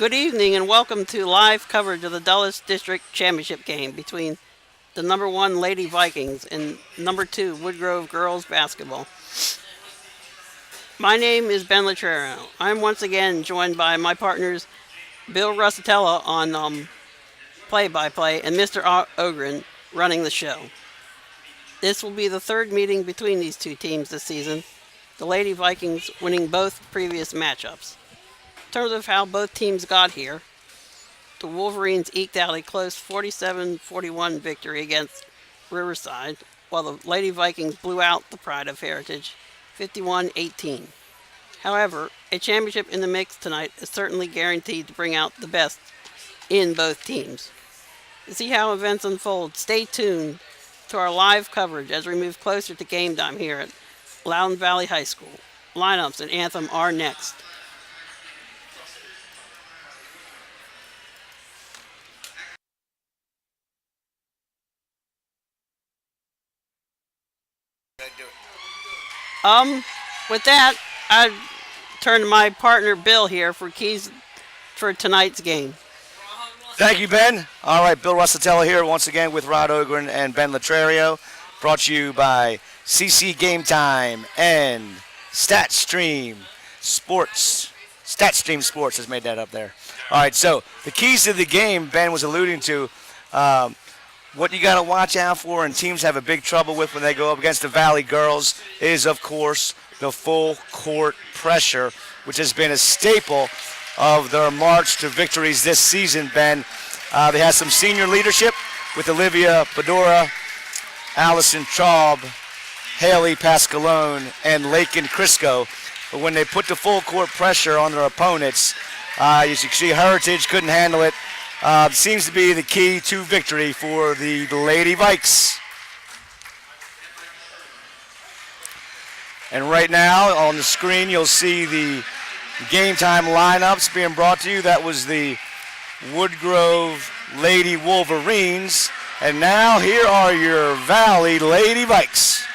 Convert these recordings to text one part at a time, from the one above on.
Good evening and welcome to live coverage of the Dulles District Championship game between the number one Lady Vikings and number two Woodgrove girls basketball. My name is Ben Latrero. I'm once again joined by my partners Bill Russatella on play-by-play and Mr. Ogren running the show. This will be the third meeting between these two teams this season, the Lady Vikings winning both previous matchups. In terms of how both teams got here, the Wolverines eked out a close 47-41 victory against Riverside, while the Lady Vikings blew out the Pride of Heritage 51-18. However, a championship in the mix tonight is certainly guaranteed to bring out the best in both teams. To see how events unfold, stay tuned to our live coverage as we move closer to game time here at Loudoun Valley High School. Lineups and anthem are next. With that, I turn to my partner Bill here for keys for tonight's game. Thank you, Ben. All right, Bill Russatella here once again with Rod Ogren and Ben Latrario. Brought to you by CC Game Time and StatStream Sports. StatStream Sports has made that up there. All right, so the keys to the game Ben was alluding to. What you got to watch out for and teams have a big trouble with when they go up against the Valley girls is, of course, the full court pressure, which has been a staple of their march to victories this season, Ben. They have some senior leadership with Olivia Bedora, Allison Traub, Haley Pascalone, and Lakin Crisco. But when they put the full court pressure on their opponents, as you can see, Heritage couldn't handle it. Seems to be the key to victory for the Lady Vikes. And right now on the screen you'll see the game time lineups being brought to you. That was the Woodgrove Lady Wolverines. And now here are your Valley Lady Vikes.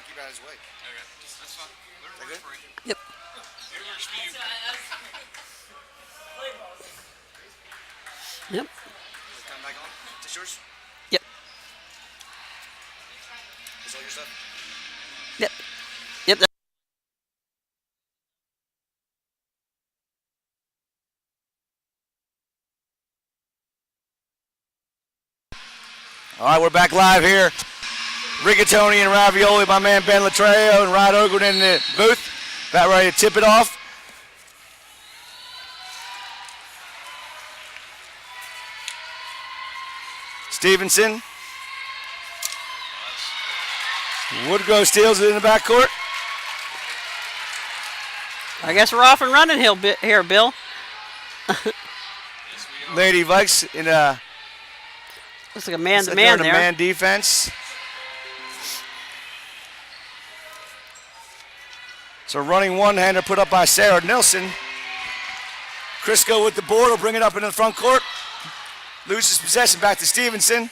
Keep out of his way. Okay, that's fine. We're for you. Yep. Yep. Come back on. Is this yours? Yep. Is all your stuff? Yep. Yep. All right, we're back live here. Rigatoni and ravioli, my man Ben Latreo and Rod Ogren in the booth. About ready to tip it off. Stevenson. Woodgrove steals it in the backcourt. I guess we're off and running here, Bill. Lady Vikes in a looks like a man-to-man there. Man defense. So running one-hander put up by Sarah Nilsson. Crisco with the board will bring it up into the front court. Loses possession back to Stevenson.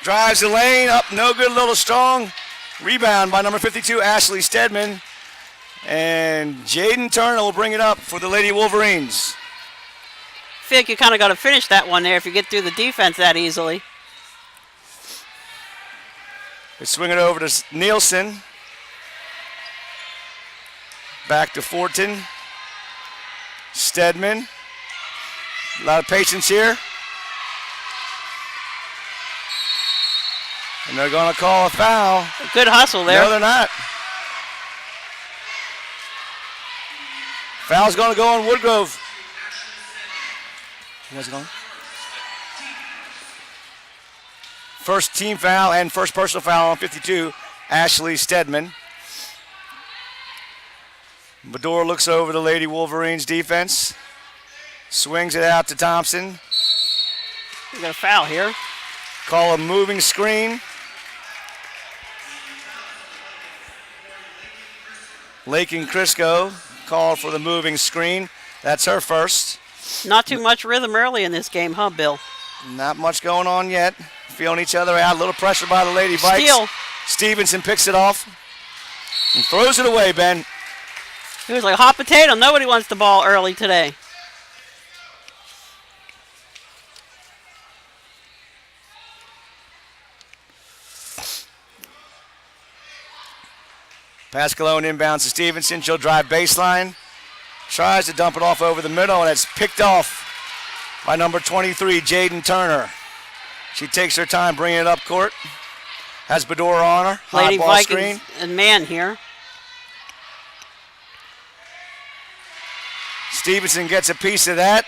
Drives the lane, up no good, a little strong. Rebound by number 52, Ashley Stedman. And Jaden Turner will bring it up for the Lady Wolverines. I feel like you kind of got to finish that one there if you get through the defense that easily. They swing it over to Nielsen. Back to Fortin. Stedman. A lot of patience here. And they're going to call a foul. Good hustle there. No, they're not. Foul's going to go on Woodgrove. You guys going? First team foul and first personal foul on 52, Ashley Stedman. Bador looks over the Lady Wolverines defense. Swings it out to Thompson. We got a foul here. Call a moving screen. Lake and Crisco called for the moving screen. That's her first. Not too much rhythm early in this game, huh, Bill? Not much going on yet. Feeling each other out. A little pressure by the Lady Vikes. Steal. Stevenson picks it off and throws it away, Ben. It was like a hot potato. Nobody wants the ball early today. Pascalone inbounds to Stevenson. She'll drive baseline. Tries to dump it off over the middle, and it's picked off by number 23, Jaden Turner. She takes her time bringing it up court. Has Bador on her. Lady Hot ball Vikings screen. and man here. Stevenson gets a piece of that.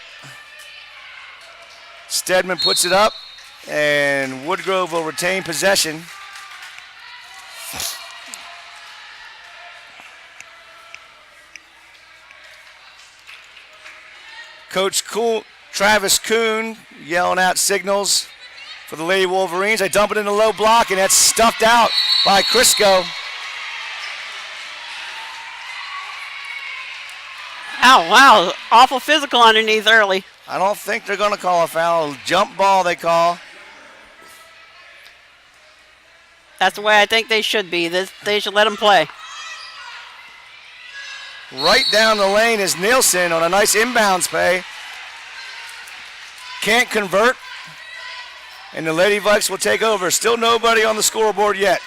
Stedman puts it up, and Woodgrove will retain possession. Coach Travis Kuhn yelling out signals for the Lady Wolverines. They dump it in the low block, and that's stuffed out by Crisco. Ow, wow. Awful physical underneath early. I don't think they're going to call a foul. Jump ball they call. That's the way I think they should be. They should let them play. Right down the lane is Nielsen on a nice inbounds play. Can't convert. And the Lady Vikes will take over. Still nobody on the scoreboard yet.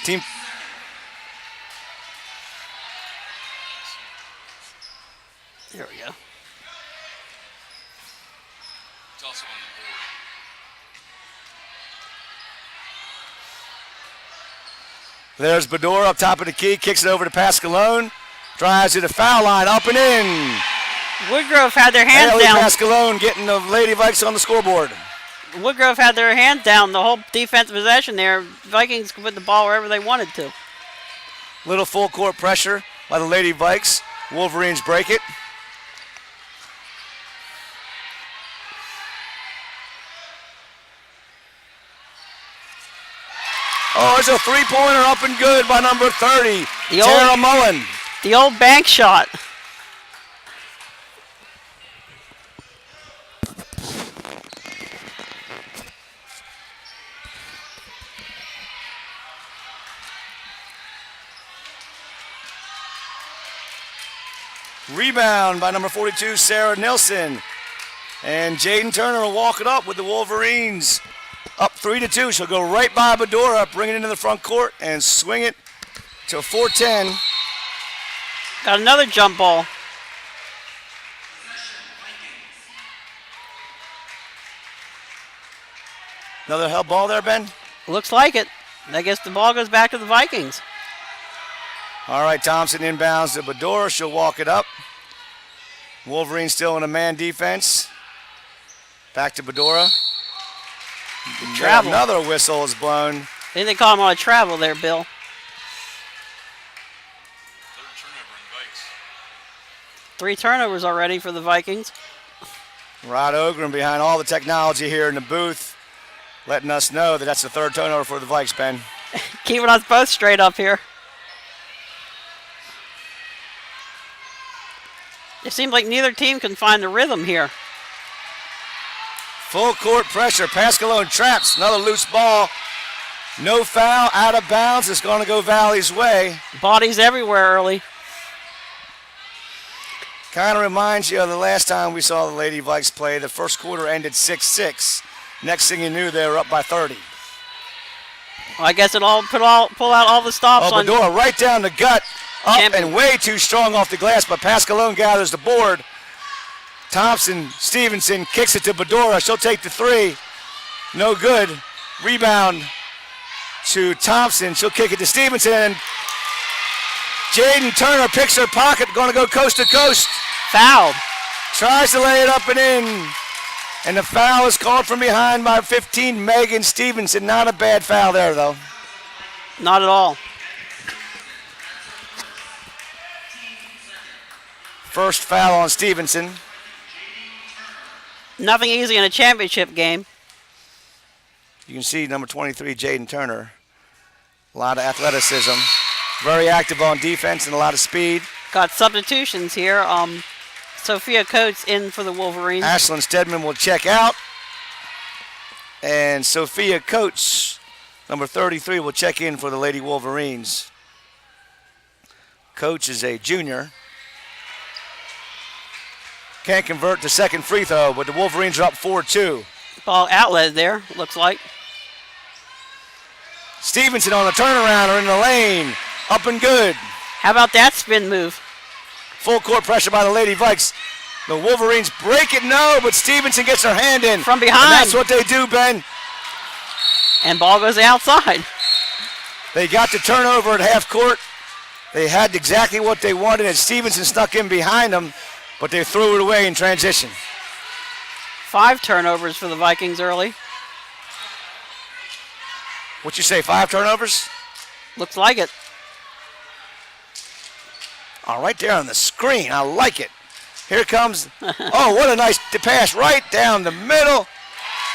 Team. There we go. It's also on the board. There's Bador up top of the key, kicks it over to Pascalone, drives to the foul line, up and in. Woodgrove had their hands Haley down. Pascalone getting the Lady Vikes on the scoreboard. Woodgrove had their hands down the whole defensive possession there. Vikings could put the ball wherever they wanted to. Little full court pressure by the Lady Vikes. Wolverines break it. Oh, there's a three-pointer up and good by number 30, Tara Mullen. The old bank shot. Rebound by number 42, Sarah Nilsson. And Jaden Turner will walk it up with the Wolverines. Up 3-2. She'll go right by Badora, bring it into the front court, and swing it to 4-10. Got another jump ball. Another held ball there, Ben? Looks like it. I guess the ball goes back to the Vikings. All right, Thompson inbounds to Bedore. She'll walk it up. Wolverine still in a man defense. Back to Bedora. Travel. Another whistle is blown. I think they call him on a travel there, Bill. Third turnover in Vikes. 3 turnovers already for the Vikings. Rod Ogren behind all the technology here in the booth, letting us know that that's the 3rd turnover for the Vikes, Ben. Keeping us both straight up here. It seems like neither team can find the rhythm here. Full court pressure. Pascalone traps. Another loose ball. No foul. Out of bounds. It's going to go Valley's way. Bodies everywhere early. Kind of reminds you of the last time we saw the Lady Vikes play. The first quarter ended 6-6. Next thing you knew, they were up by 30. Well, I guess it'll pull out all the stops on. Bedore right down the gut. Up Champion. and way too strong off the glass, but Pascalone gathers the board. Thompson, Stevenson kicks it to Bedora. She'll take the 3. No good. Rebound to Thompson. She'll kick it to Stevenson. And Jaden Turner picks her pocket, going to go coast to coast. Fouled. Tries to lay it up and in. And the foul is called from behind by 15, Megan Stevenson. Not a bad foul there, though. Not at all. First foul on Stevenson. Nothing easy in a championship game. You can see number 23, Jaden Turner. A lot of athleticism. Very active on defense and a lot of speed. Got substitutions here. Sophia Coates in for the Wolverines. Ashlyn Stedman will check out. And Sophia Coates, number 33, will check in for the Lady Wolverines. Coates is a junior. Can't convert the second free throw, but the Wolverines are up 4-2. Ball outlet there, looks like. Stevenson on the turnaround or in the lane. Up and good. How about that spin move? Full court pressure by the Lady Vikes. The Wolverines break it, no, but Stevenson gets her hand in. From behind. And that's what they do, Ben. And ball goes outside. They got the turnover at half court. They had exactly what they wanted, and Stevenson snuck in behind them, but they threw it away in transition. 5 turnovers for the Vikings early. What you say, 5 turnovers? Looks like it. Oh, right there on the screen. I like it. Here comes, oh, what a nice pass right down the middle.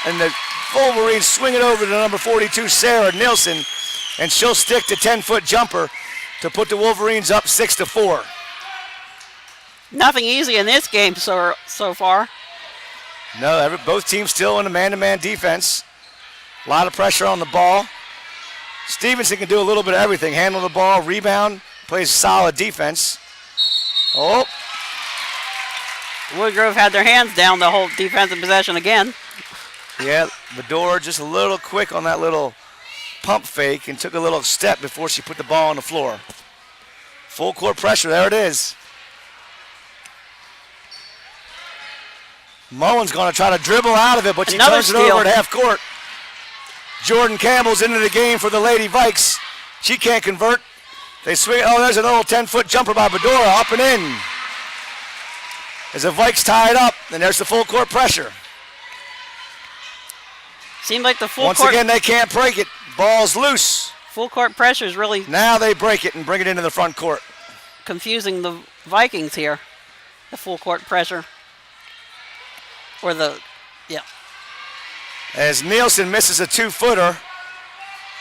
And the Wolverines swing it over to number 42, Sarah Nilsson, and she'll stick the 10-foot jumper to put the Wolverines up 6-4. Nothing easy in this game so far. No, both teams still in a man-to-man defense. A lot of pressure on the ball. Stevenson can do a little bit of everything. Handle the ball, rebound, plays solid defense. Oh. Woodgrove had their hands down the whole defensive possession again. Yeah, Bedore just a little quick on that little pump fake and took a little step before she put the ball on the floor. Full court pressure, there it is. Mullen's going to try to dribble out of it, but she Another turns it steal. over at half court. Jordan Campbell's into the game for the Lady Vikes. She can't convert. They swing. Oh, there's an old 10-foot jumper by Bedora, up and in. As the Vikes tie it up, and there's the full court pressure. Seemed like the Once again, they can't break it. Ball's loose. full court pressure is really Now they break it and bring it into the front court. confusing the Vikings here. The full court pressure. Or yeah. As Nielsen misses a 2-footer,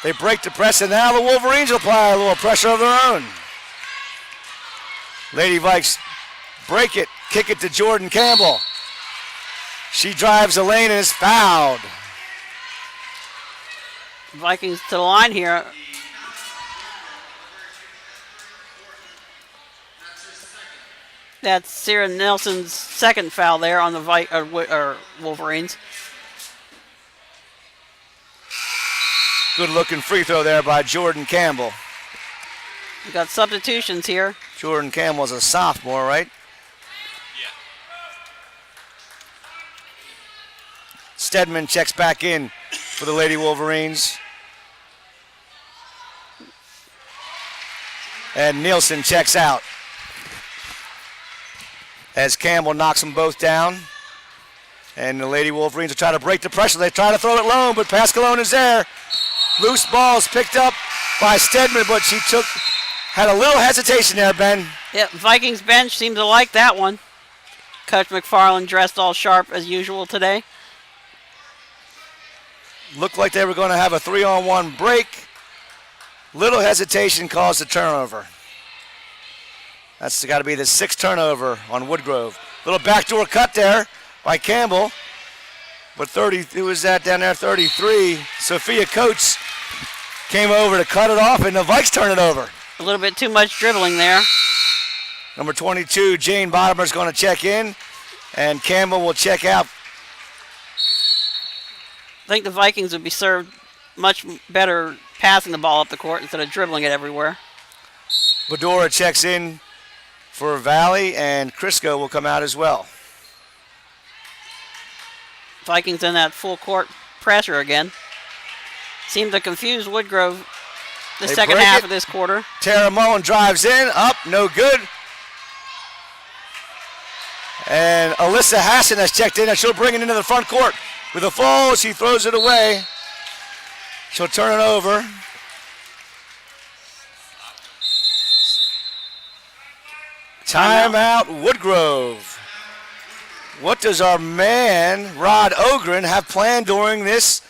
they break the press, and now the Wolverines apply a little pressure of their own. Lady Vikes break it, kick it to Jordan Campbell. She drives the lane and is fouled. Vikings to the line here. That's Sarah Nelson's second foul there on the Wolverines. Good looking free throw there by Jordan Campbell. We got substitutions here. Jordan Campbell's a sophomore, right? Yeah. Stedman checks back in for the Lady Wolverines. And Nielsen checks out as Campbell knocks them both down. And the Lady Wolverines will try to break the pressure. They try to throw it low, but Pascalone is there. Loose balls picked up by Stedman, but she had a little hesitation there, Ben. Yep, Vikings bench seemed to like that one. Coach McFarland dressed all sharp as usual today. Looked like they were going to have a 3-on-1 break. Little hesitation caused the turnover. That's got to be the 6th turnover on Woodgrove. Little backdoor cut there by Campbell. But 30, who was that down there? 33. Sophia Coates came over to cut it off, and the Vikes turn it over. A little bit too much dribbling there. Number 22, Jane Bottomer is going to check in, and Campbell will check out. I think the Vikings would be served much better passing the ball up the court instead of dribbling it everywhere. Bedora checks in for Valley, and Crisco will come out as well. Vikings in that full court pressure again. Seemed to confuse Woodgrove the second half of this quarter. Tara Mullen drives in, up, no good. And Alyssa Hassan has checked in, and she'll bring it into the front court. With a fall, she throws it away. She'll turn it over. Timeout, Woodgrove. What does our man, Rod Ogren, have planned during this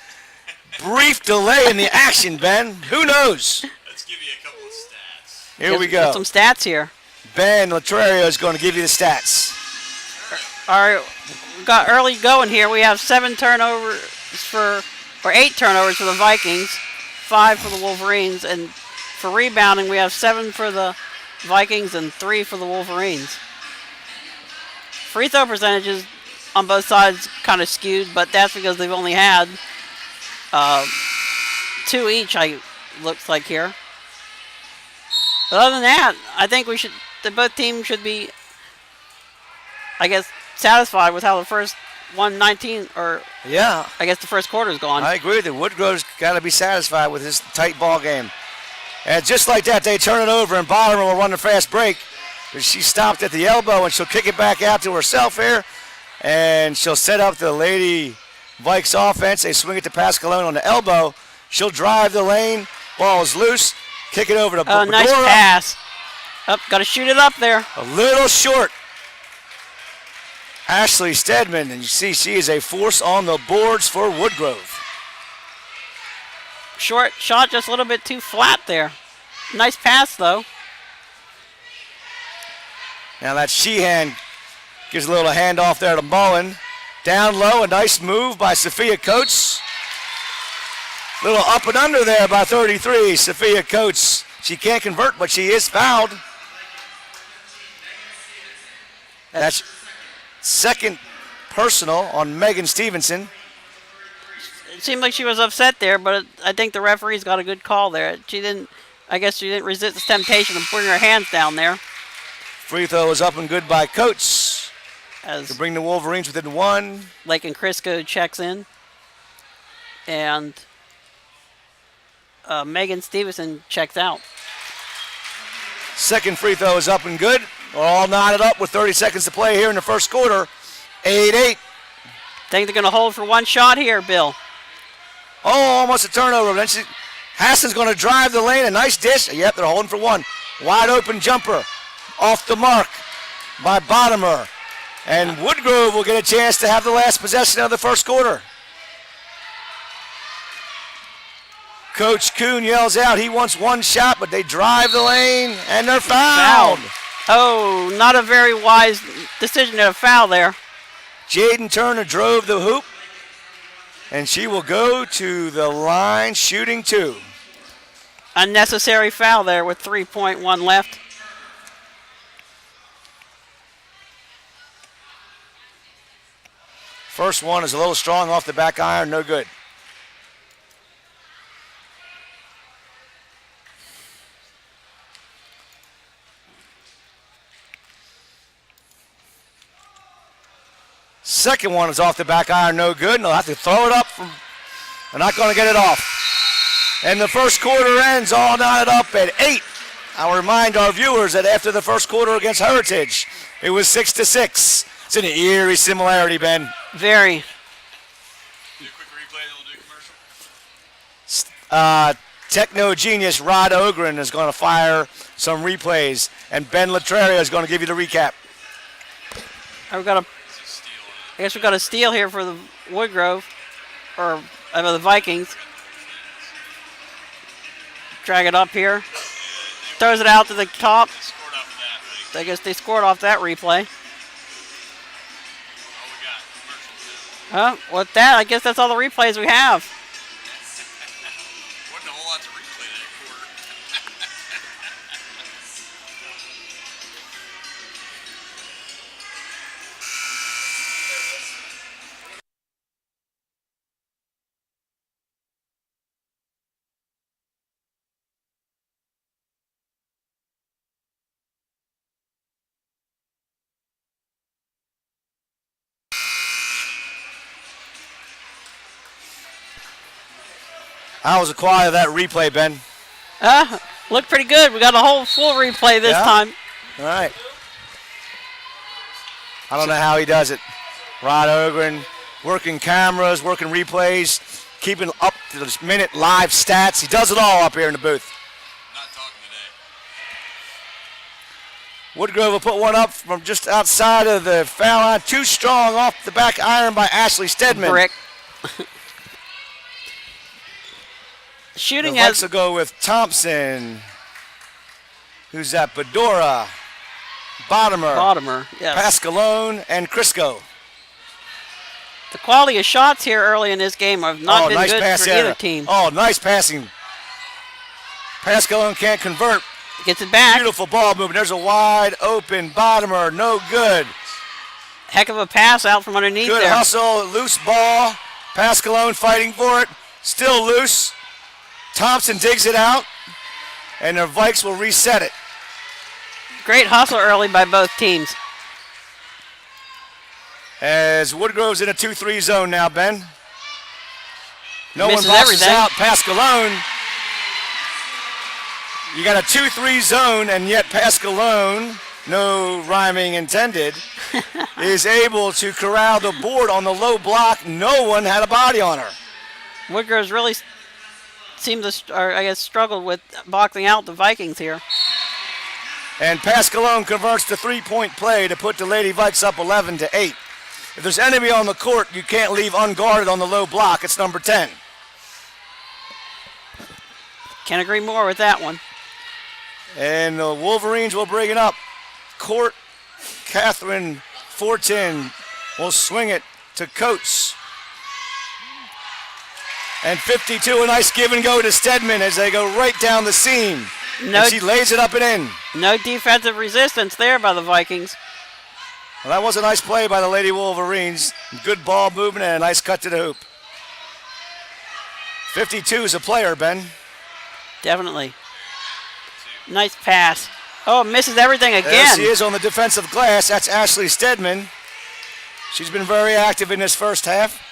brief delay in the action, Ben? Who knows? Let's give you a couple of stats. Here we go. Get some stats here. Ben Latrerio is going to give you the stats. All right, we got early going here. We have 8 turnovers for the Vikings, 5 for the Wolverines, and for rebounding we have 7 for the Vikings and 3 for the Wolverines. Free throw percentages on both sides kind of skewed, but that's because they've only had 2 each. Looks like here. But other than that, I think both teams should be, I guess, satisfied with how the first 119 yeah, I guess the first quarter's gone. I agree with you. Woodgrove's got to be satisfied with his tight ball game. And just like that, they turn it over, and Bottomer will run a fast break. She stopped at the elbow, and she'll kick it back out to herself here. And she'll set up the Lady Vikes offense. They swing it to Pascalone on the elbow. She'll drive the lane. Ball is loose. Kick it over to Bedora. Nice pass. Got to shoot it up there. A little short. Ashley Stedman, and you see she is a force on the boards for Woodgrove. Short shot, just a little bit too flat there. Nice pass, though. Now that Sheehan gives a little handoff there to Mullen. Down low, a nice move by Sophia Coates. Little up and under there by 33, Sophia Coates. She can't convert, but she is fouled. That's second personal on Megan Stevenson. It seemed like she was upset there, but I think the referee's got a good call there. I guess she didn't resist the temptation of putting her hands down there. Free throw is up and good by Coates As to bring the Wolverines within 1. Lake and Crisco checks in. And Megan Stevenson checks out. Second free throw is up and good. All knotted up with 30 seconds to play here in the first quarter. 8-8. Think they're going to hold for one shot here, Bill. Oh, almost a turnover. Then Hassan's going to drive the lane. A nice dish. Yep, they're holding for one. Wide open jumper. Off the mark by Bottomer. And Woodgrove will get a chance to have the last possession of the first quarter. Coach Kuhn yells out he wants one shot, but they drive the lane, and they're fouled. Oh, not a very wise decision to foul there. Jaden Turner drove the hoop, and she will go to the line shooting 2. Unnecessary foul there with 3.1 left. First one is a little strong off the back iron, no good. Second one is off the back iron, no good, and they'll have to throw it up. They're not going to get it off. And the first quarter ends all knotted up at 8. I'll remind our viewers that after the first quarter against Heritage, it was 6-6. It's an eerie similarity, Ben. Very. Do a quick replay, then we'll do commercial. Techno genius Rod Ogren is going to fire some replays, and Ben Latreria is going to give you the recap. I've got a. It's a steal. I guess we've got a steal here for the Woodgrove, or the Vikings. Drag it up here. Throws it out to the top. Scored off of that, right? I guess they scored off that replay. All we got, commercials now. With that, I guess that's all the replays we have. Wasn't a whole lot to replay that quarter. How was the quality of that replay, Ben? Looked pretty good. We got a whole full replay this time. All right. I don't know how he does it. Rod Ogren working cameras, working replays, keeping up to this minute live stats. He does it all up here in the booth. Not talking today. Woodgrove will put one up from just outside of the foul line. Too strong off the back iron by Ashley Stedman. Brick. The Shooting Vikes has will go with Thompson. Who's that? Bedora, Bottomer, yes. Pascalone, and Crisco. The quality of shots here early in this game have not been nice good pass for there. either team. Oh, nice passing. Pascalone can't convert. Gets it back. Beautiful ball movement. There's a wide open Bottomer. No good. Heck of a pass out from underneath Good there. hustle. Loose ball. Pascalone fighting for it. Still loose. Thompson digs it out. And the Vikes will reset it. Great hustle early by both teams. As Woodgrove's in a 2-3 zone now, Ben. No Misses one boxes everything. out. Pascalone. You got a 2-3 zone, and yet Pascalone, no rhyming intended, is able to corral the board on the low block. No one had a body on her. Woodgrove's really seemed to, or I guess, struggled with boxing out the Vikings here. And Pascalone converts the three-point play to put the Lady Vikes up 11-8. If there's enemy on the court, you can't leave unguarded on the low block. It's number 10. Can't agree more with that one. And the Wolverines will bring it up. Court, Catherine Fortin will swing it to Coates. And 52, a nice give and go to Stedman as they go right down the seam. No, And she lays it up and in. no defensive resistance there by the Vikings. Well, that was a nice play by the Lady Wolverines. Good ball movement and a nice cut to the hoop. 52 is a player, Ben. Definitely. Nice pass. Oh, misses everything There again. she is on the defensive glass. That's Ashley Stedman. She's been very active in this first half.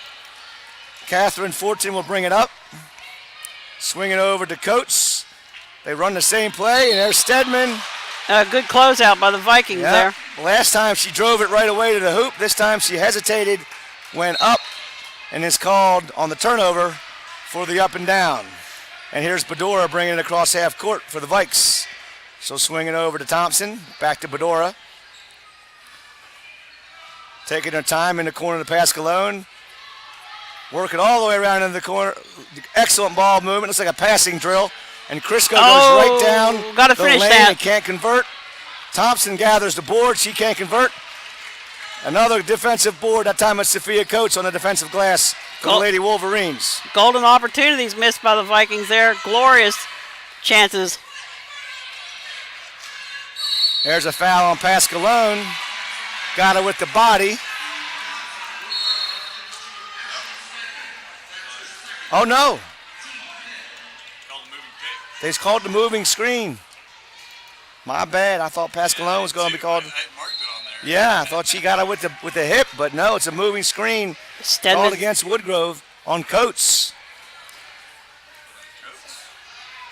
Catherine Fortin will bring it up. Swing it over to Coates. They run the same play, and there's Stedman. Good closeout by the Vikings there. Last time she drove it right away to the hoop. This time she hesitated, went up, and is called on the turnover for the up and down. And here's Bedora bringing it across half court for the Vikes. So swing it over to Thompson, back to Bedora. Taking her time in the corner to Pascalone. Working all the way around into the corner. Excellent ball movement. Looks like a passing drill. And Crisco goes right down gotta the finish lane that. and can't convert. Thompson gathers the board. She can't convert. Another defensive board. That time it's Sophia Coates on the defensive glass for the Lady Wolverines. Golden opportunities missed by the Vikings there. Glorious chances. There's a foul on Pascalone. Got her with the body. Oh, no. Called a moving pick. They called the moving screen. My bad. I thought Pascalone was going to be called. I marked it on there. Yeah, I thought she got it with the hip, but no, it's a moving screen Stedman called against Woodgrove on Coates.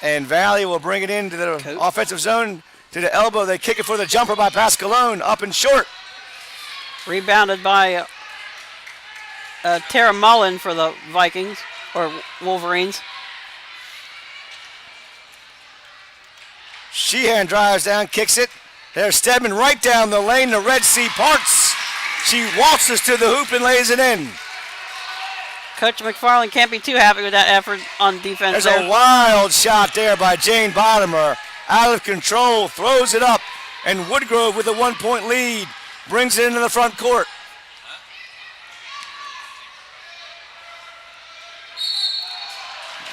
And Valley will bring it into the Coates. offensive zone to the elbow. They kick it for the jumper by Pascalone, up and short. rebounded by Tara Mullen for the Vikings or Wolverines. Sheehan drives down, kicks it. There's Stedman right down the lane. The Red Sea parts. She waltzes to the hoop and lays it in. Coach McFarland can't be too happy with that effort on defense. There's a wild shot there by Jane Bottomer. Out of control, throws it up, and Woodgrove with a 1-point lead brings it into the front court.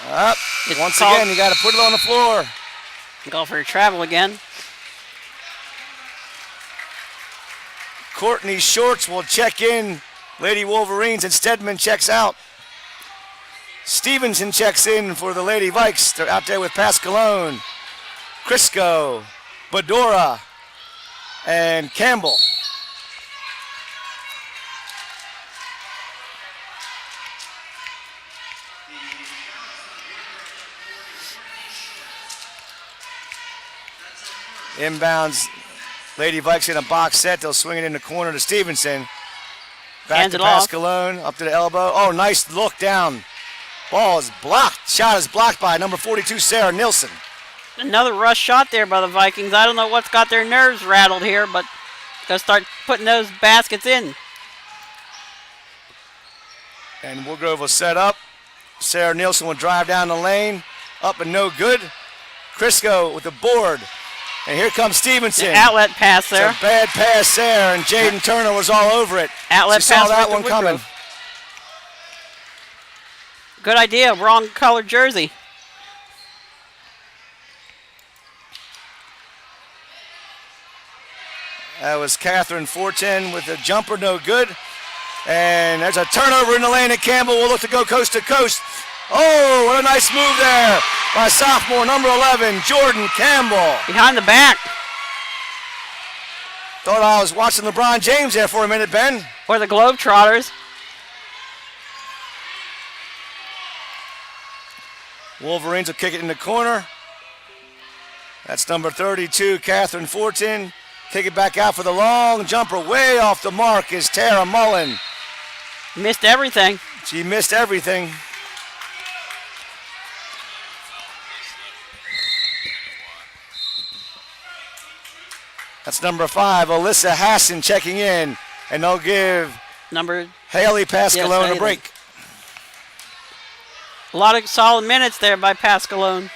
Up. Once again, you got to put it on the floor. Go for travel again. Courtney Shorts will check in. Lady Wolverines, and Stedman checks out. Stevenson checks in for the Lady Vikes. They're out there with Pascalone, Crisco, Badora, and Campbell. Inbounds, Lady Vikes in a box set. They'll swing it in the corner to Stevenson. Back Hands to it off. Pascalone, up to the elbow. Oh, nice look down. Ball is blocked. Shot is blocked by number 42, Sarah Nilsson. Another rush shot there by the Vikings. I don't know what's got their nerves rattled here, but gotta start putting those baskets in. And Woodgrove will set up. Sarah Nilsson will drive down the lane. Up and no good. Crisco with the board. And here comes Stevenson. The outlet pass there. It's a bad pass there, and Jaden Turner was all over it. Outlet she pass saw that right to one coming. Woodgrove. Good idea. Wrong colored jersey. That was Catherine Fortin with a jumper, no good. And there's a turnover in the lane, and Campbell will look to go coast to coast. Oh, what a nice move there by sophomore number 11, Jordan Campbell. Behind the back. Thought I was watching LeBron James there for a minute, Ben. Or the Globetrotters. Wolverines will kick it in the corner. That's number 32, Catherine Fortin. Kick it back out for the long jumper. Way off the mark is Tara Mullen. Missed everything. She missed everything. That's number 5, Alyssa Hassan checking in. And they'll give Number Haley Pascalone Haley. a break. A lot of solid minutes there by Pascalone.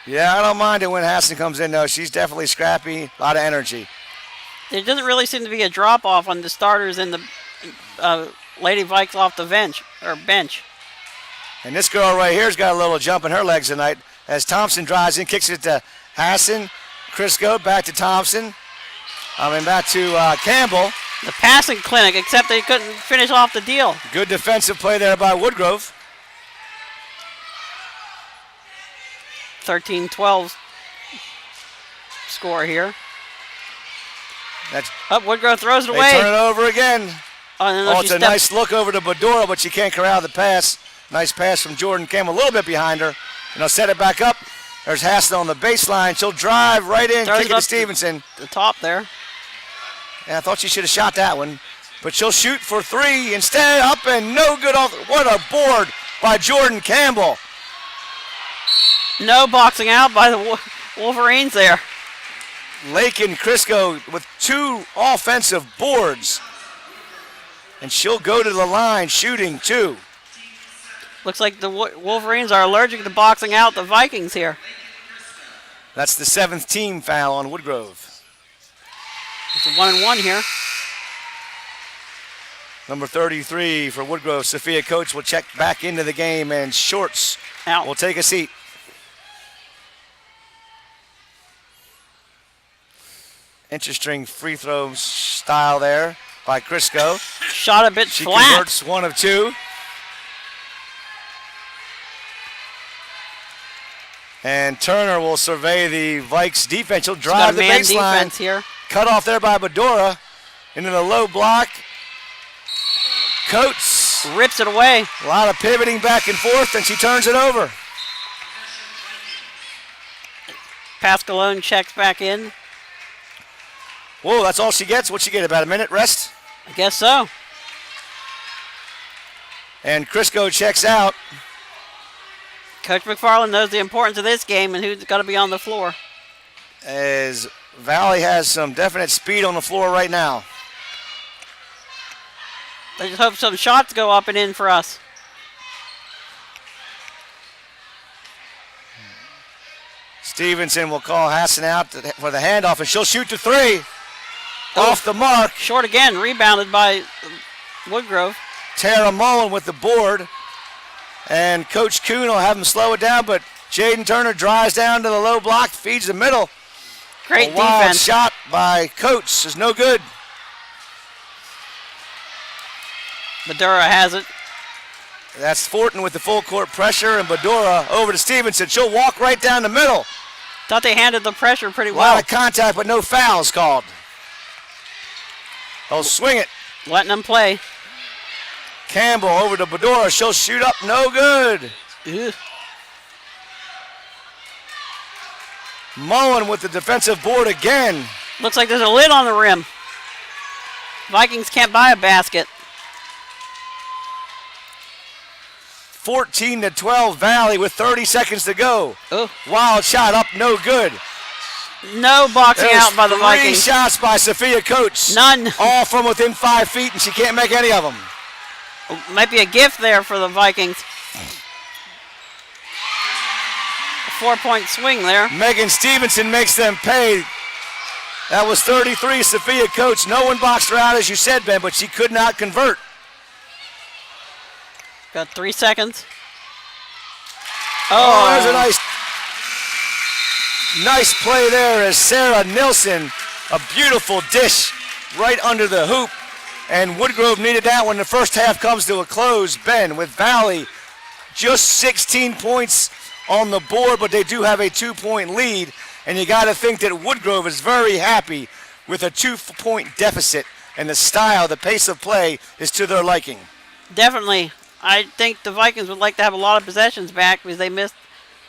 Yeah, I don't mind it when Hassan comes in, though. She's definitely scrappy, a lot of energy. There doesn't really seem to be a drop off on the starters and the Lady Vikes off the bench. And this girl right here's got a little jump in her legs tonight as Thompson drives in, kicks it to Hassan. Crisco back to Thompson. Back to Campbell. The passing clinic, except they couldn't finish off the deal. Good defensive play there by Woodgrove. 13-12 score here. That's, Woodgrove throws it they away. turn it over again. Oh, It's a nice look over to Badora, but she can't corral the pass. Nice pass from Jordan Campbell, a little bit behind her. And they'll set it back up. There's Hassan on the baseline. She'll drive right in, Throws kick it it to up Stevenson. The top there. Yeah, I thought she should have shot that one. But she'll shoot for 3 instead. Up and no good off. What a board by Jordan Campbell. No boxing out by the Wolverines there. Lakin Crisco with 2 offensive boards. And she'll go to the line shooting 2. Looks like the Wolverines are allergic to boxing out the Vikings here. That's the 7th team foul on Woodgrove. It's a 1-1 here. Number 33 for Woodgrove, Sophia Coates will check back into the game, and Shorts Out. will take a seat. Interesting free throw style there by Crisco. Shot a bit She flat. converts 1 of 2. And Turner will survey the Vikes defense. She'll She's got drive a the man baseline. defense here. cut off there by Bedora into the low block. Coates rips it away. A lot of pivoting back and forth, and she turns it over. Pascalone checks back in. Whoa, that's all she gets? What'd she get, about a minute rest? I guess so. And Crisco checks out. Coach McFarland knows the importance of this game and who's got to be on the floor. As Valley has some definite speed on the floor right now. I just hope some shots go up and in for us. Stevenson will call Hassan out for the handoff, and she'll shoot the three. Off the mark. Short again, rebounded by Woodgrove. Tara Mullen with the board. And Coach Kuhn will have him slow it down, but Jaden Turner drives down to the low block, feeds the middle. Great wild defense. Shot by Coates is no good. Bedura has it. That's Fortin with the full court pressure, and Bedora over to Stevenson. She'll walk right down the middle. Thought they handled the pressure pretty A well. lot of contact, but no fouls called. They'll swing it. Letting them play. Campbell over to Bedora. She'll shoot up. No good. Ugh. Mullen with the defensive board again. Looks like there's a lid on the rim. Vikings can't buy a basket. 14-12 Valley with 30 seconds to go. Oh, Wild shot up. No good. no boxing There's out by the three Vikings. shots by Sophia Coates. None. All from within 5 feet, and she can't make any of them. Might be a gift there for the Vikings. A 4-point swing there. Megan Stevenson makes them pay. That was 33, Sophia Coates. No one boxed her out, as you said, Ben, but she could not convert. Got 3 seconds. Oh, there's a nice play there as Sarah Nilsson, a beautiful dish right under the hoop. And Woodgrove needed that when the first half comes to a close. Ben, with Valley, just 16 points on the board, but they do have a 2-point lead. And you got to think that Woodgrove is very happy with a 2-point deficit. And the style, the pace of play is to their liking. Definitely. I think the Vikings would like to have a lot of possessions back because they missed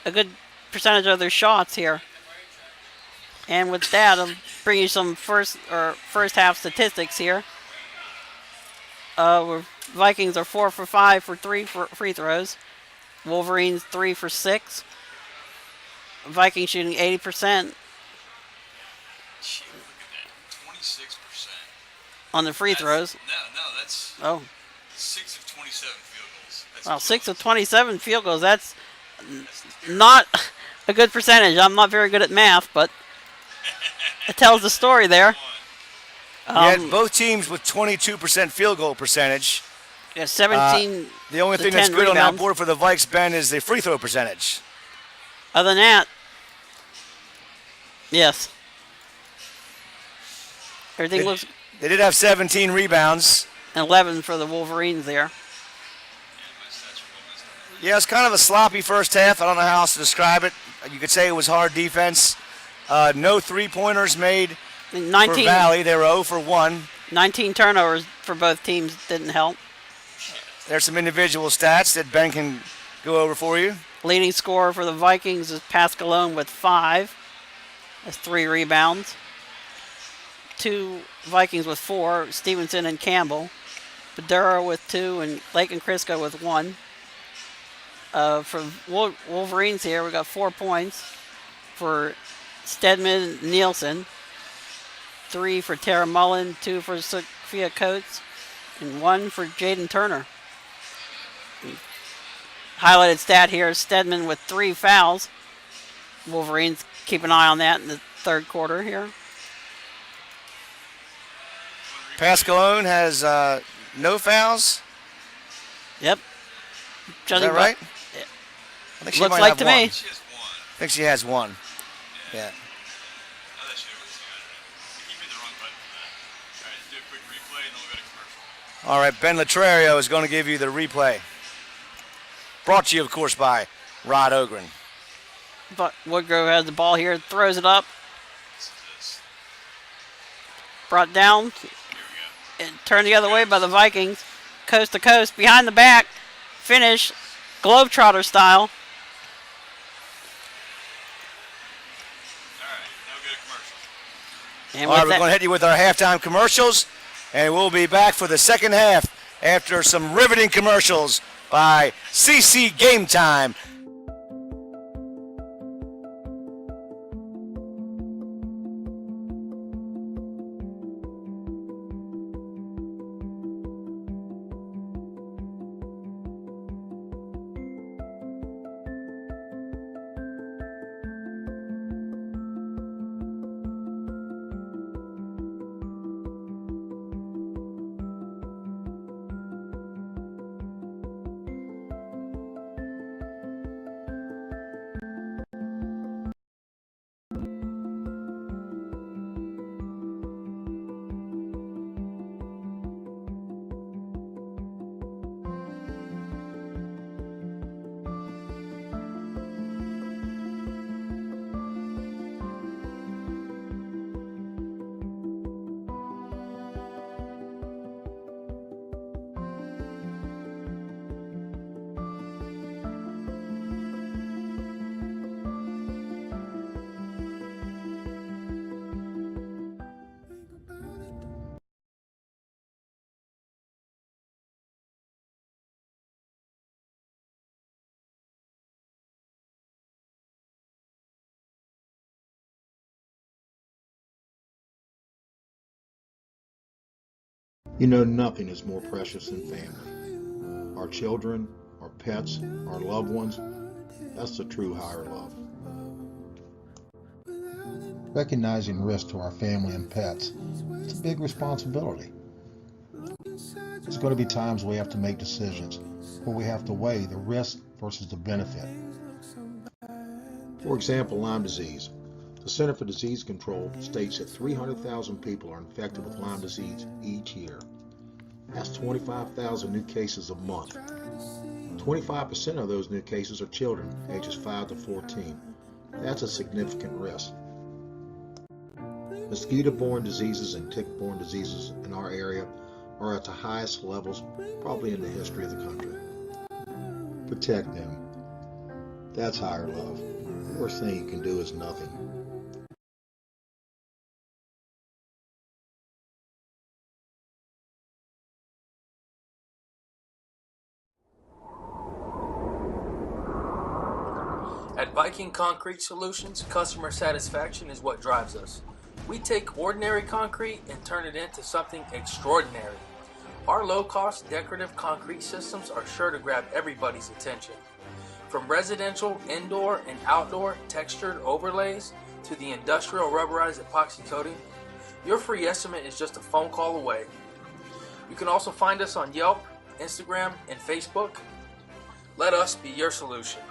a good percentage of their shots here. And with that, I'll bring you some first half statistics here. Vikings are 4 for 5 for 3 free throws. Wolverines 3 for 6. Vikings shooting 80%. Gee, look at that. 26%. On the free throws. No, that's Oh, 6 of 27 field goals. That's wow, 6 of 27 field goals. That's not a good percentage. I'm not very good at math, but it tells the story there. You had both teams with 22% field goal percentage. Yeah, 17. The only to thing that's 10 good on that rebounds. board for the Vikes, Ben, is the free throw percentage. Other than that, yes. Everything looks They did have 17 rebounds. 11 for the Wolverines there. Yeah, it's kind of a sloppy first half. I don't know how else to describe it. You could say it was hard defense. No three-pointers made for 19, Valley. They were 0 for 1. 19 turnovers for both teams didn't help. There's some individual stats that Ben can go over for you. Leading scorer for the Vikings is Pascalone with 5. That's 3 rebounds. 2 Vikings with 4, Stevenson and Campbell. Bedura with 2 and Lake and Crisco with 1. For Wolverines here, we got 4 points for Stedman and Nielsen. 3 for Tara Mullen, 2 for Sophia Coates, and 1 for Jaden Turner. Highlighted stat here, Stedman with 3 fouls. Wolverines keep an eye on that in the third quarter here. Pascalone has no fouls. Yep. Is that right? Yeah. I think she Looks might like have to one. me. She has 1. I think she has 1. Yeah. I thought she was 2. He hit the wrong button for that. All right, let's do a quick replay and then we'll go to commercial. All right, Ben Latrerio is going to give you the replay. Brought to you, of course, by Rod Ogren. But Woodgrove has the ball here, throws it up. This is this. Brought down and turned the other way by the Vikings. Coast to coast, behind the back. Finish, Globetrotter style. All right, now go to commercial. And All right, with we're going to hit you with our halftime commercials, and we'll be back for the second half after some riveting commercials by CC Game Time. You know, nothing is more precious than family. Our children, our pets, our loved ones, that's the true higher love. Recognizing risk to our family and pets, it's a big responsibility. There's going to be times we have to make decisions where we have to weigh the risk versus the benefit. For example, Lyme disease. The Center for Disease Control states that 300,000 people are infected with Lyme disease each year. That's 25,000 new cases a month. 25% of those new cases are children, ages 5 to 14. That's a significant risk. Mosquito-borne diseases and tick-borne diseases in our area are at the highest levels probably in the history of the country. Protect them. That's higher love. The worst thing you can do is nothing. At Viking Concrete Solutions, customer satisfaction is what drives us. We take ordinary concrete and turn it into something extraordinary. Our low-cost decorative concrete systems are sure to grab everybody's attention. From residential, indoor, and outdoor textured overlays to the industrial rubberized epoxy coating, your free estimate is just a phone call away. You can also find us on Yelp, Instagram, and Facebook. Let us be your solution.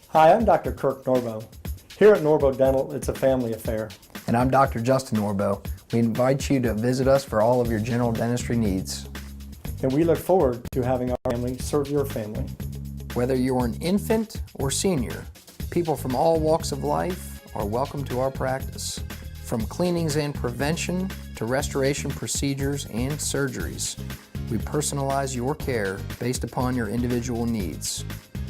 Hi, I'm Dr. Kirk Norbo. Here at Norbo Dental, it's a family affair. And I'm Dr. Justin Norbo. We invite you to visit us for all of your general dentistry needs. And we look forward to having our family serve your family. Whether you're an infant or senior, people from all walks of life are welcome to our practice. From cleanings and prevention to restoration procedures and surgeries, we personalize your care based upon your individual needs.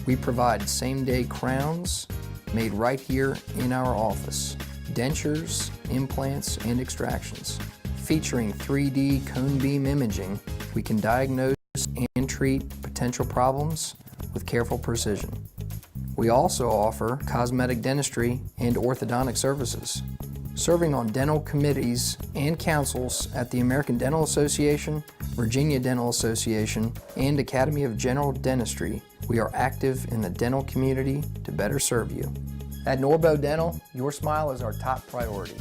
We provide same-day crowns made right here in our office, dentures, implants, and extractions, Featuring 3D cone beam imaging, we can diagnose and treat potential problems with careful precision. We also offer cosmetic dentistry and orthodontic services. Serving on dental committees and councils at the American Dental Association, Virginia Dental Association, and Academy of General Dentistry, we are active in the dental community to better serve you. At Norbo Dental, your smile is our top priority.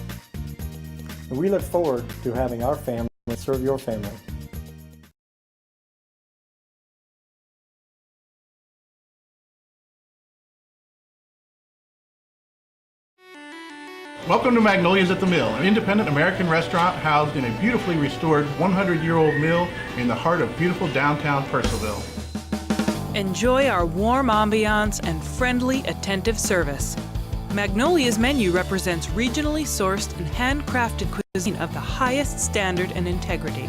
And we look forward to having our family serve your family. Welcome to Magnolia's at the Mill, an independent American restaurant housed in a beautifully restored 100-year-old mill in the heart of beautiful downtown Purcellville. Enjoy our warm ambiance and friendly, attentive service. Magnolia's menu represents regionally sourced and handcrafted cuisine of the highest standard and integrity.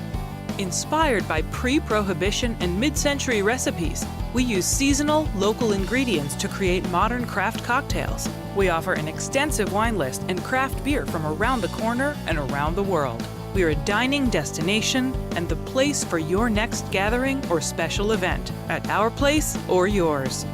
Inspired by pre-prohibition and mid-century recipes, we use seasonal, local ingredients to create modern craft cocktails. We offer an extensive wine list and craft beer from around the corner and around the world. We are a dining destination and the place for your next gathering or special event, at our place or yours.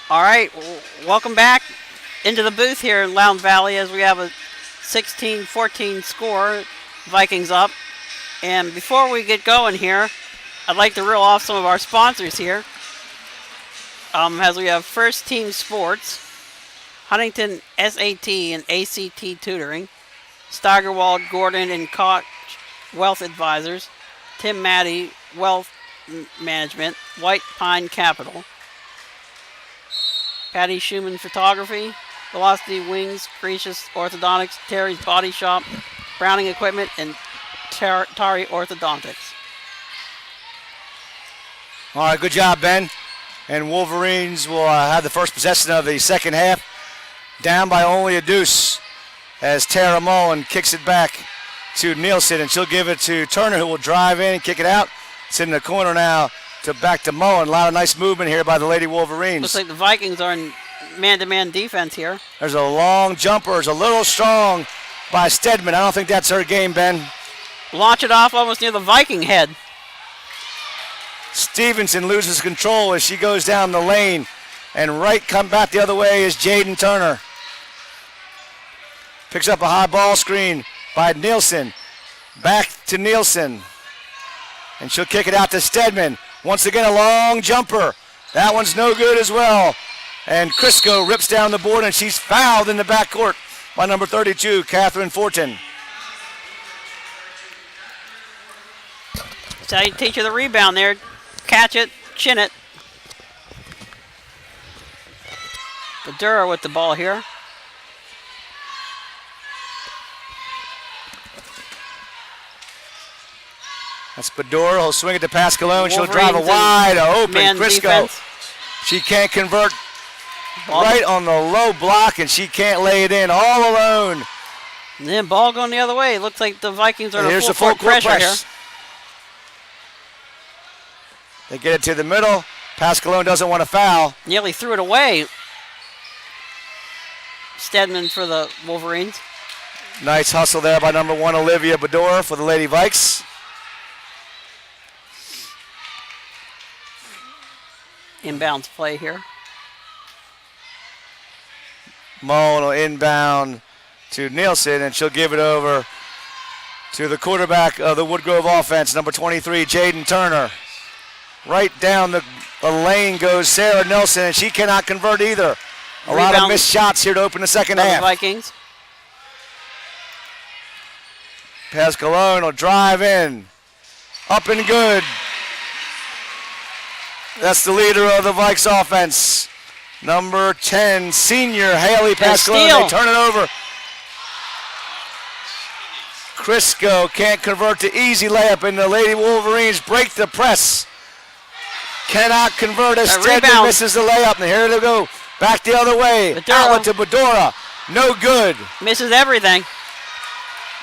All right, welcome back into the booth here in Loudoun Valley as we have a 16-14 score, Vikings up. And before we get going here, I'd like to reel off some of our sponsors here. As we have First Team Sports, Huntington SAT and ACT Tutoring, Steigerwald, Gordon, and Koch Wealth Advisors, Tim Maddy, Wealth Management, White Pine Capital, Patty Schumann Photography, Velocity Wings, Gracious Orthodontics, Terry's Body Shop, Browning Equipment, and Tari Orthodontics. All right, good job, Ben. And Wolverines will have the first possession of the second half, down by only a deuce as Tara Mullen kicks it back to Nielsen, and she'll give it to Turner, who will drive in and kick it out. It's in the corner now back to Mullen. A lot of nice movement here by the Lady Wolverines. Looks like the Vikings are in man-to-man defense here. There's a long jumper. It's a little strong by Stedman. I don't think that's her game, Ben. Launch it off almost near the Viking head. Stevenson loses control as she goes down the lane. And right come back the other way is Jaden Turner. Picks up a high ball screen by Nielsen. Back to Nielsen. And she'll kick it out to Stedman. Once again, a long jumper. That one's no good as well. And Crisco rips down the board, and she's fouled in the backcourt by number 32, Catherine Fortin. That's how you teach her the rebound there. Catch it, chin it. Badura with the ball here. That's Badura. He'll swing it to Pascalone. She'll drive a wide open Crisco. Defense. She can't convert right on the low block, and she can't lay it in all alone. And then ball going the other way. Looks like the Vikings are in Here's a the full full court pressure press. here. They get it to the middle. Pascalone doesn't want to foul. Nearly threw it away. Stedman for the Wolverines. Nice hustle there by number 1, Olivia Badura for the Lady Vikes. Inbounds play here. Mullen will inbound to Nielsen, and she'll give it over to the quarterback of the Woodgrove offense, number 23, Jaden Turner. Right down the lane goes Sarah Nelson, and she cannot convert either. A lot of missed shots here to open the second half. Vikings. Pascalone will drive in. Up and good. That's the leader of the Vikes offense. Number 10, senior Haley Pascal. They turn it over. Crisco can't convert to easy layup, and the Lady Wolverines break the press. Cannot convert as Stedman misses the layup. And here they go. Back the other way. Outlet to Bedora. No good. Misses everything.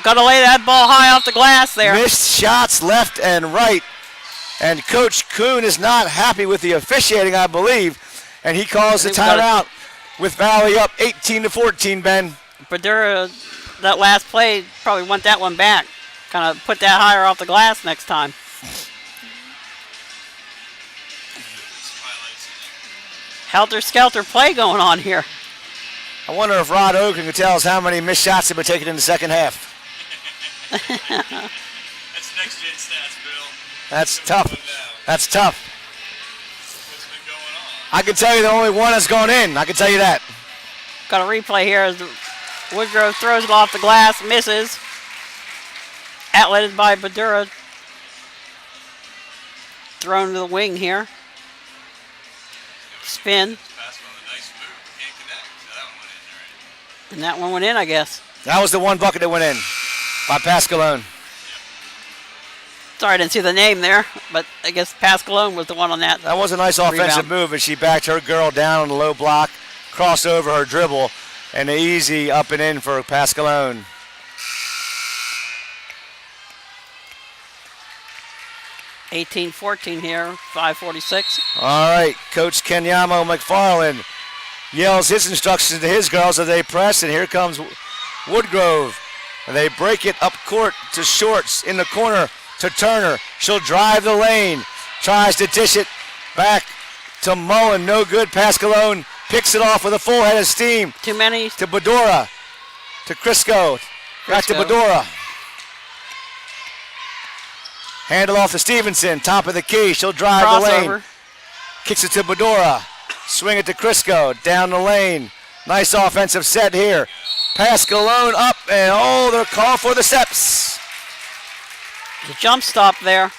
Got to lay that ball high off the glass there. Missed shots left and right. And Coach Kuhn is not happy with the officiating, I believe. And he calls the timeout with Valley up 18-14, Ben. Bedura, that last play, probably want that one back. Kind of put that higher off the glass next time. Helter-skelter play going on here. I wonder if Rod Ogren can tell us how many missed shots have been taken in the second half. That's next-gen stats, Bill. That's tough. That's tough. I can tell you the only one has gone in. I can tell you that. Got a replay here as Woodgrove throws it off the glass, misses. Outletted by Bedura. Thrown to the wing here. Spin. And that one went in, I guess. That was the one bucket that went in by Pascalone. Sorry, I didn't see the name there, but I guess Pascalone was the one on that. That was a nice offensive move, and she backed her girl down on the low block, crossed over her dribble, and an easy up and in for Pascalone. (18-14) here, 5:46. All right, Coach Kenyamo McFarland yells his instructions to his girls as they press, and here comes Woodgrove. And they break it up court to Shorts in the corner to Turner. She'll drive the lane, tries to dish it back to Mullen. No good. Pascalone picks it off with a full head of steam. Too many. To Bedora, to Crisco. Back to Bedora. Handle off to Stevenson, top of the key. She'll drive the lane. Kicks it to Bedora. Swing it to Crisco, down the lane. Nice offensive set here. Pascalone up, and they're calling for the steps. The jump stop there.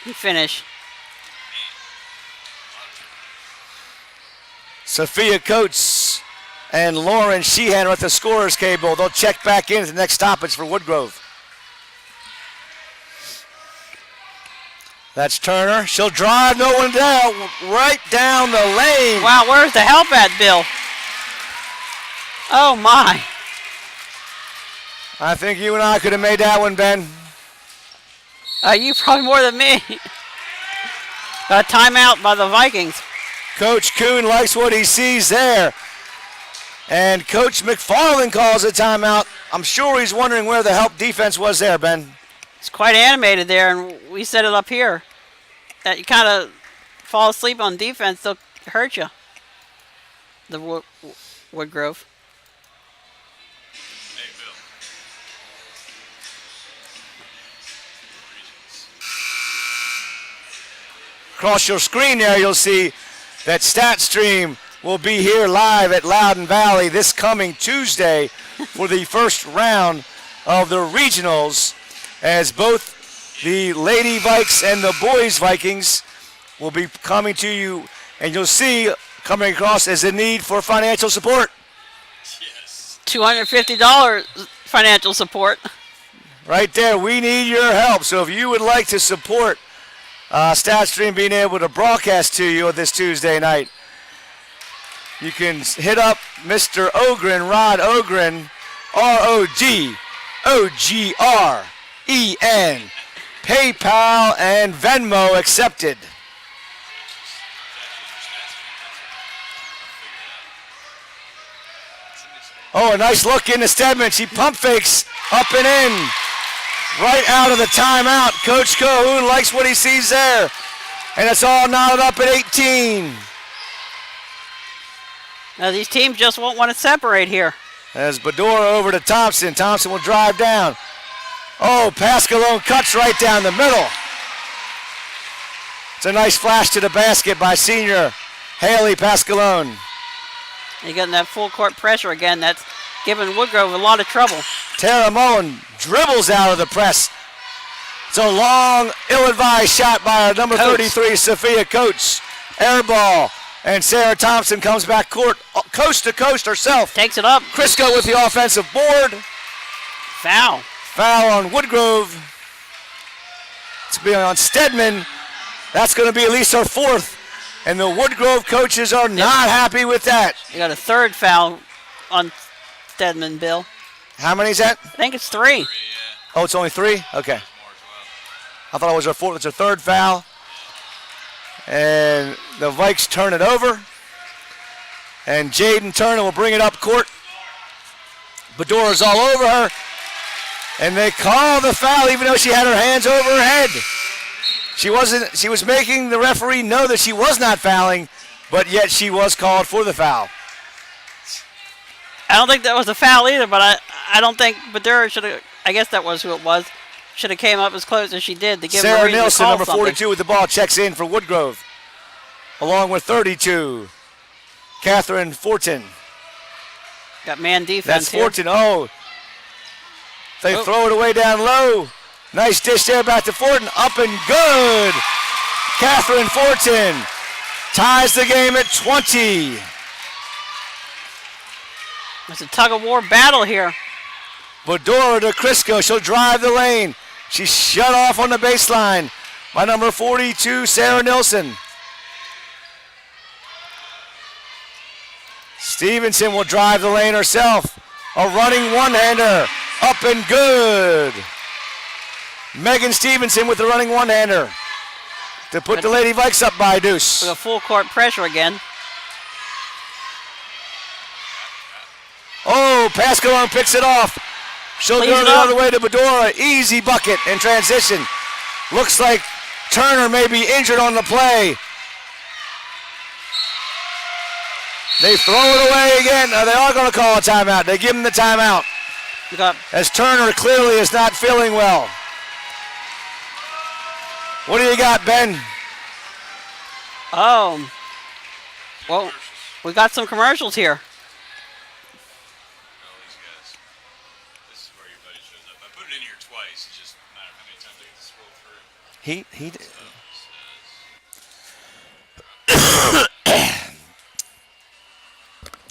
And finish. Sophia Coates and Lauren Sheehan are at the scorer's cable. They'll check back in at the next stoppage for Woodgrove. That's Turner. She'll drive, no one down, right down the lane. Wow, where's the help at, Bill? Oh, my. I think you and I could have made that one, Ben. You probably more than me. Got a timeout by the Vikings. Coach Kuhn likes what he sees there. And Coach McFarland calls a timeout. I'm sure he's wondering where the help defense was there, Ben. It's quite animated there, and we set it up here. That you kind of fall asleep on defense, they'll hurt you. The Woodgrove. Hey, Bill. Across your screen there, you'll see that StatStream will be here live at Loudoun Valley this coming Tuesday for the first round of the regionals, as both the Lady Vikes and the Boys Vikings will be coming to you, and you'll see coming across as a need for financial support. Yes. $250 financial support. Right there, we need your help. So if you would like to support StatStream being able to broadcast to you this Tuesday night, you can hit up Mr. Ogren, Rod Ogren, RODOGREN, PayPal and Venmo accepted. Oh, a nice look into Stedman. She pump fakes up and in. Right out of the timeout. Coach Cahoon likes what he sees there. And it's all knotted up at 18. Now these teams just won't want to separate here. As Bedora over to Thompson. Thompson will drive down. Oh, Pascalone cuts right down the middle. It's a nice flash to the basket by senior Haley Pascalone. You're getting that full court pressure again. That's giving Woodgrove a lot of trouble. Tara Mullen dribbles out of the press. It's a long, ill-advised shot by our number 33, Sophia Coates. Air ball. And Sarah Thompson comes back coast to coast herself. Takes it up. Crisco with the offensive board. Foul. Foul on Woodgrove. It's going to be on Stedman. That's going to be at least her fourth. And the Woodgrove coaches are not happy with that. You got a third foul on Stedman, Bill. How many is that? I think it's 3. Oh, it's only 3? Okay. I thought it was her fourth. It's her third foul. And the Vikes turn it over. And Jaden Turner will bring it up court. Bedora's all over her. And they call the foul even though she had her hands over her head. She was making the referee know that she was not fouling, but yet she was called for the foul. I don't think that was a foul either, but I don't think Bedura should have, I guess that was who it was, should have came up as close as she did to give Sarah her a reason Nilsson, to call number something. 42 with the ball, checks in for Woodgrove. Along with 32, Catherine Fortin. Got man defense That's here. Fortin. Oh, they throw it away down low. Nice dish there back to Fortin. Up and good. Catherine Fortin ties the game at 20. It's a tug-of-war battle here. Bedora to Crisco. She'll drive the lane. She's shut off on the baseline by number 42, Sarah Nilsson. Stevenson will drive the lane herself. A running one-hander. Up and good. Megan Stevenson with the running one-hander to put the Lady Vikes up by deuce. With a full court pressure again. Oh, Pascalone picks it off. She'll go the other way to Bedora. Easy bucket in transition. Looks like Turner may be injured on the play. They throw it away again. They are going to call a timeout. They give him the timeout. As Turner clearly is not feeling well. What do you got, Ben? Oh, well, we got some commercials here. He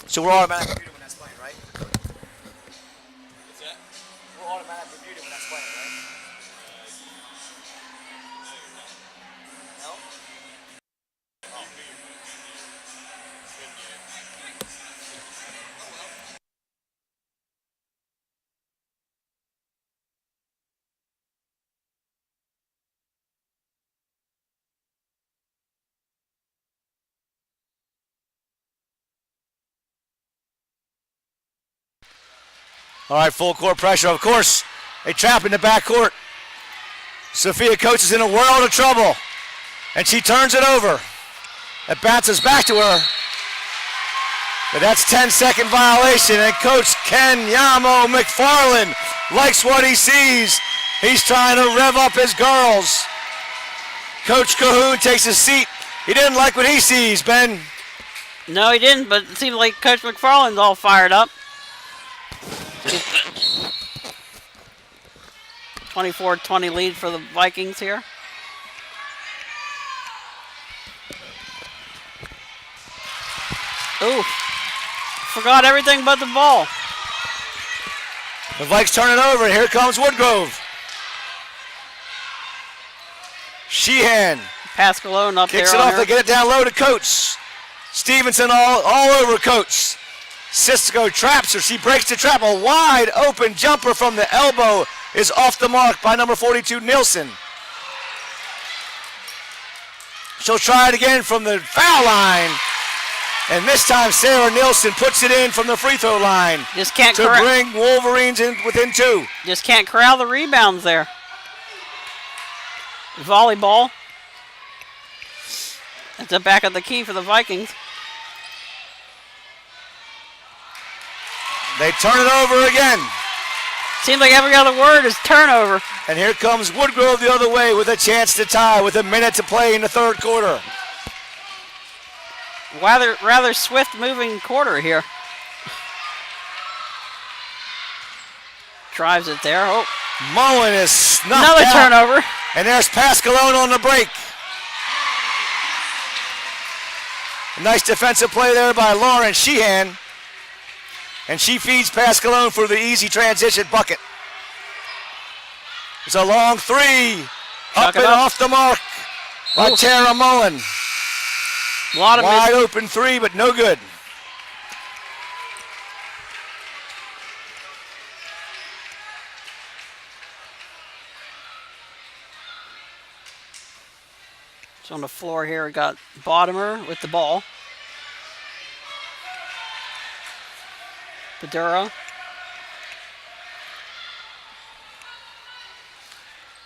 So we're automatic muted when that's playing, right? What's that? We're automatic muted when that's playing, right? No? All right, full court pressure. Of course, a trap in the backcourt. Sophia Coates is in a world of trouble, and she turns it over. It bounces back to her, but that's 10-second violation, and Coach Ken Yamo McFarland likes what he sees. He's trying to rev up his girls. Coach Cahoon takes a seat. He didn't like what he sees, Ben. No, he didn't, but it seems like Coach McFarland's all fired up. 24-20 lead for the Vikings here. Ooh, forgot everything but the ball. The Vikes turn it over. Here comes Woodgrove. Sheehan Pascalone up kicks there it on off. her. They get it down low to Coates. Stevenson all over Coates. Cisco traps her. She breaks the trap. A wide open jumper from the elbow is off the mark by number 42, Nilsson. She'll try it again from the foul line. And this time Sarah Nilsson puts it in from the free throw line Just can't to bring Wolverines in within 2. Just can't corral the rebounds there. Volleyball. At the back of the key for the Vikings. They turn it over again. Seems like every other word is turnover. And here comes Woodgrove the other way with a chance to tie with a minute to play in the third quarter. Rather swift moving quarter here. Drives it there. Oh, Mullen is snuffed Another out. turnover. And there's Pascalone on the break. A nice defensive play there by Lauren Sheehan. And she feeds Pascalone for the easy transition bucket. It's a long three. Up and off the mark by Tara Mullen. A lot of wide open three, but no good. So on the floor here, we got Bottomer with the ball. Badura.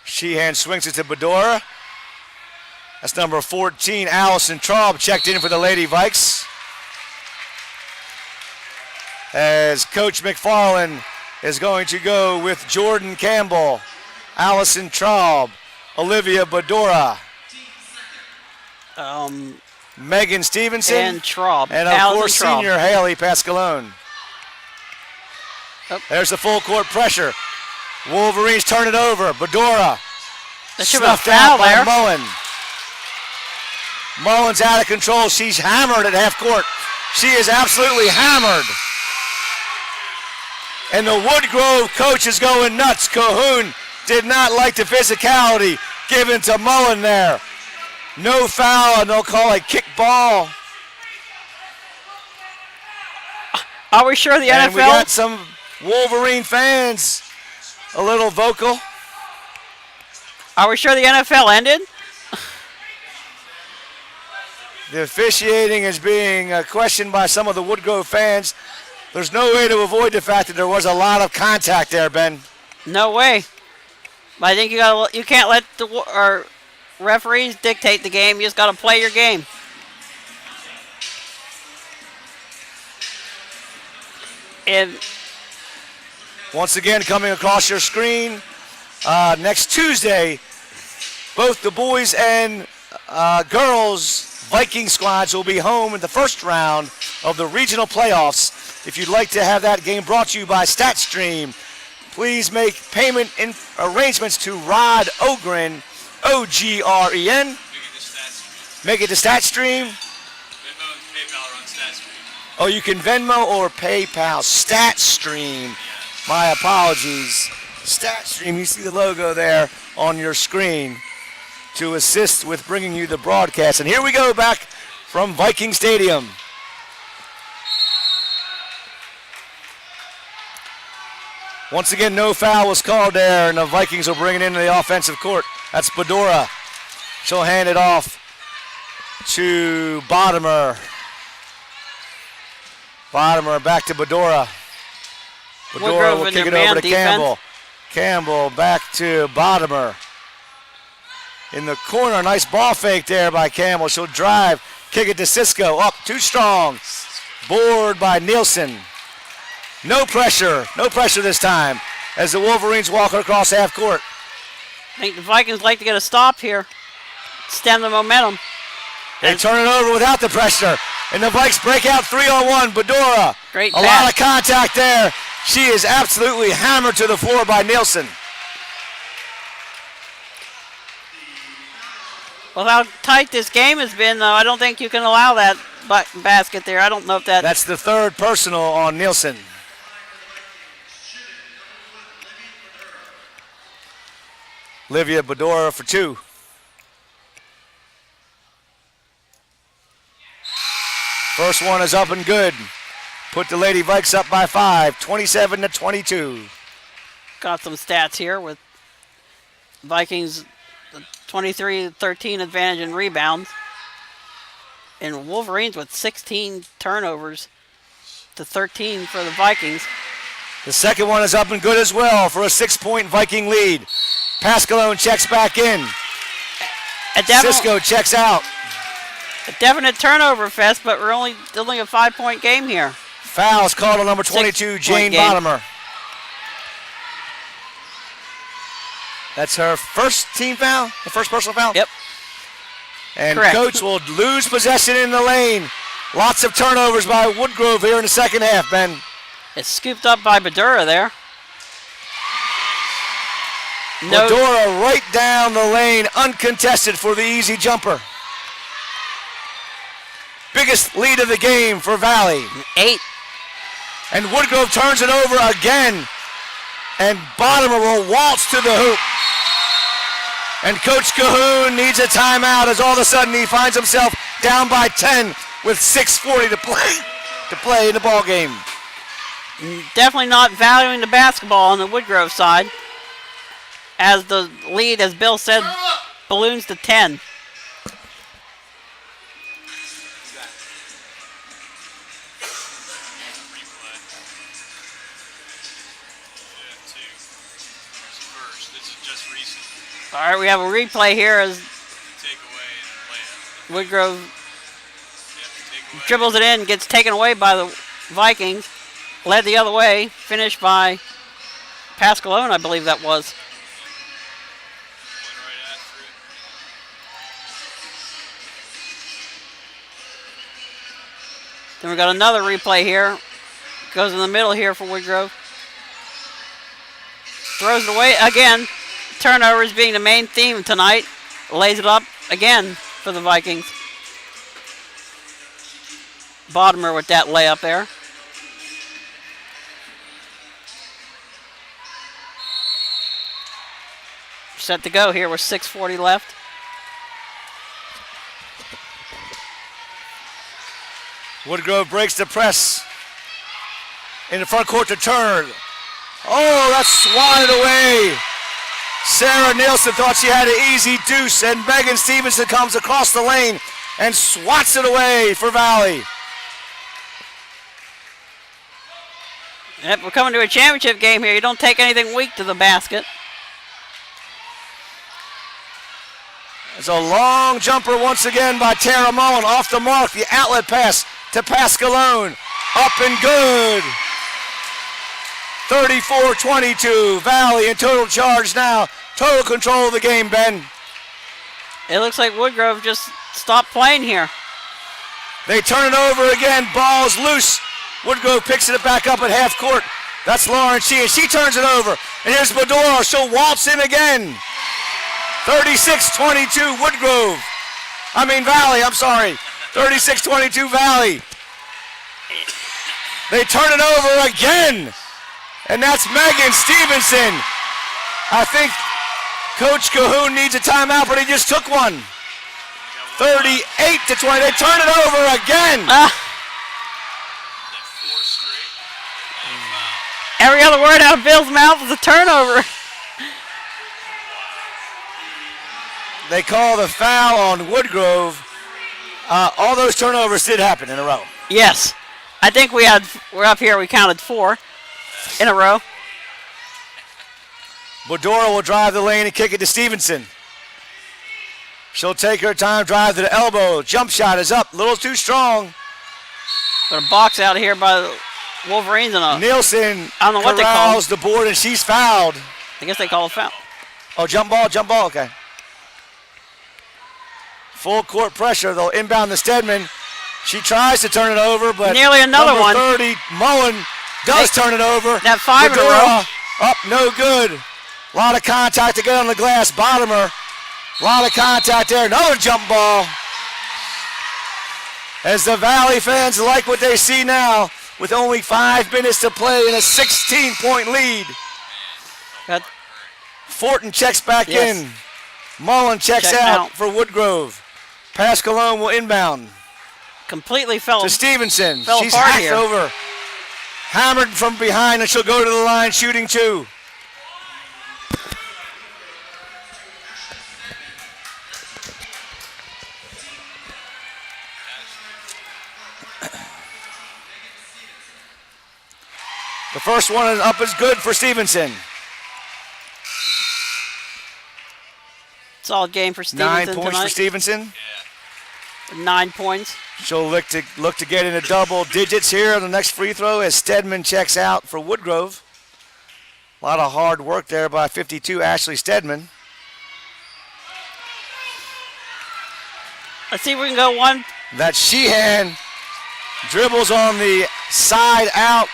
Sheehan swings it to Badura. That's number 14, Allison Traub, checked in for the Lady Vikes. As Coach McFarland is going to go with Jordan Campbell, Allison Traub, Olivia Badura, Megan Stevenson, and Traub. and of Allison course Traub. senior Haley Pascalone. Oh. There's the full court pressure. Wolverines turn it over. Badura That should have snuffed been a out foul by there. Mullen. Mullen's out of control. She's hammered at half court. She is absolutely hammered. And the Woodgrove coach is going nuts. Cahoon did not like the physicality given to Mullen there. No foul, and they'll call a kick ball. Are we sure the And NFL? we got some Wolverine fans a little vocal. Are we sure the NFL ended? The officiating is being questioned by some of the Woodgrove fans. There's no way to avoid the fact that there was a lot of contact there, Ben. No way. But I think you can't let the referees dictate the game. You just got to play your game. And Once again, coming across your screen, next Tuesday, both the boys and girls Viking squads will be home in the first round of the regional playoffs. If you'd like to have that game brought to you by StatStream, please make payment arrangements to Rod Ogren, O-G-R-E-N. Make it to StatStream. Venmo and PayPal are on StatStream. Oh, you can Venmo or PayPal. StatStream. My apologies. StatStream, you see the logo there on your screen to assist with bringing you the broadcast. And here we go back from Viking Stadium. Once again, no foul was called there, and the Vikings will bring it into the offensive court. That's Badura. She'll hand it off to Bottomer. Bottomer back to Badura. Badura Woodgrove will in kick it their over man to defense. Campbell. Campbell back to Bottomer. In the corner, nice ball fake there by Campbell. She'll drive, kick it to Cisco. Up, too strong. Board by Nielsen. No pressure this time as the Wolverines walk across half court. I think the Vikings like to get a stop here. Stem the momentum. They turn it over without the pressure. And the Vikes break out 3-on-1. Badura. Great A pass. lot of contact there. She is absolutely hammered to the floor by Nielsen. Well, how tight this game has been, though, I don't think you can allow that basket there. I don't know if that... That's the third personal on Nielsen. Livia Badura for two. First one is up and good. Put the Lady Vikes up by 5, 27-22. Got some stats here with Vikings 23-13 advantage in rebounds. And Wolverines with 16 turnovers to 13 for the Vikings. The second one is up and good as well for a 6-point Viking lead. Pascalone checks back in. Cisco checks out. A definite turnover fest, but we're only a 5-point game here. Fouls called on number 22, Jane game. Bottomer. That's her first team foul, the first personal foul? Yep. And Correct. Coach will lose possession in the lane. Lots of turnovers by Woodgrove here in the second half, Ben. It's scooped up by Badura there. No. Medora right down the lane, uncontested for the easy jumper. Biggest lead of the game for Valley. 8. And Woodgrove turns it over again. And Bottomer will waltz to the hoop. And Coach Cahoon needs a timeout as all of a sudden he finds himself down by 10 with 6:40 to play in the ball game. Definitely not valuing the basketball on the Woodgrove side, as the lead, as Bill said, balloons to 10. All right, we have a replay here as Woodgrove dribbles it in, gets taken away by the Vikings, led the other way, finished by Pascalone, I believe that was. Then we got another replay here. Goes in the middle here for Woodgrove. Throws it away again. Turnovers being the main theme tonight. Lays it up again for the Vikings. Bottomer with that layup there. Set to go here with 6:40 left. Woodgrove breaks the press. In the front court to Turn. Oh, that's swatted away. Sarah Nielsen thought she had an easy deuce, and Megan Stevenson comes across the lane and swats it away for Valley. Yep, we're coming to a championship game here. You don't take anything weak to the basket. It's a long jumper once again by Tara Mullen. Off the mark, the outlet pass to Pascalone. Up and good. 34-22. Valley in total charge now. Total control of the game, Ben. It looks like Woodgrove just stopped playing here. They turn it over again. Ball's loose. Woodgrove picks it back up at half court. That's Lauren Sheehan. She turns it over. And here's Medora. She'll waltz in again. 36-22 Woodgrove. Valley, I'm sorry. 36-22 Valley. They turn it over again. And that's Megan Stevenson. I think Coach Cahoon needs a timeout, but he just took one. 38-20. They turn it over again. Every other word out of Bill's mouth is a turnover. They call the foul on Woodgrove. All those turnovers did happen in a row. Yes. I think we're up here, we counted 4 in a row. Medora will drive the lane and kick it to Stevenson. She'll take her time, drive to the elbow. Jump shot is up, a little too strong. Got a box out here by the Wolverines. Nielsen I don't know what they call corrals the board and she's fouled. I guess they call a foul. Oh, jump ball, okay. Full court pressure, they'll inbound to Stedman. She tries to turn it over, but nearly another number one. 30, Mullen, does turn it over. That 5 in a row. Up, no good. A lot of contact to get on the glass. Bottomer, a lot of contact there. Another jump ball. As the Valley fans like what they see now, with only 5 minutes to play and a 16-point lead. Fortin checks back in. Mullen checks out for Woodgrove. Pascalone will inbound. Completely fell to Stevenson. She's apart hacked here. over. Hammered from behind, and she'll go to the line shooting 2. The first one is up is good for Stevenson. Solid game for Stevenson 9 points tonight. for Stevenson. 9 points. She'll look to get into double digits here on the next free throw as Stedman checks out for Woodgrove. A lot of hard work there by 52 Ashley Stedman. Let's see if we can go one. That Sheehan dribbles on the side out.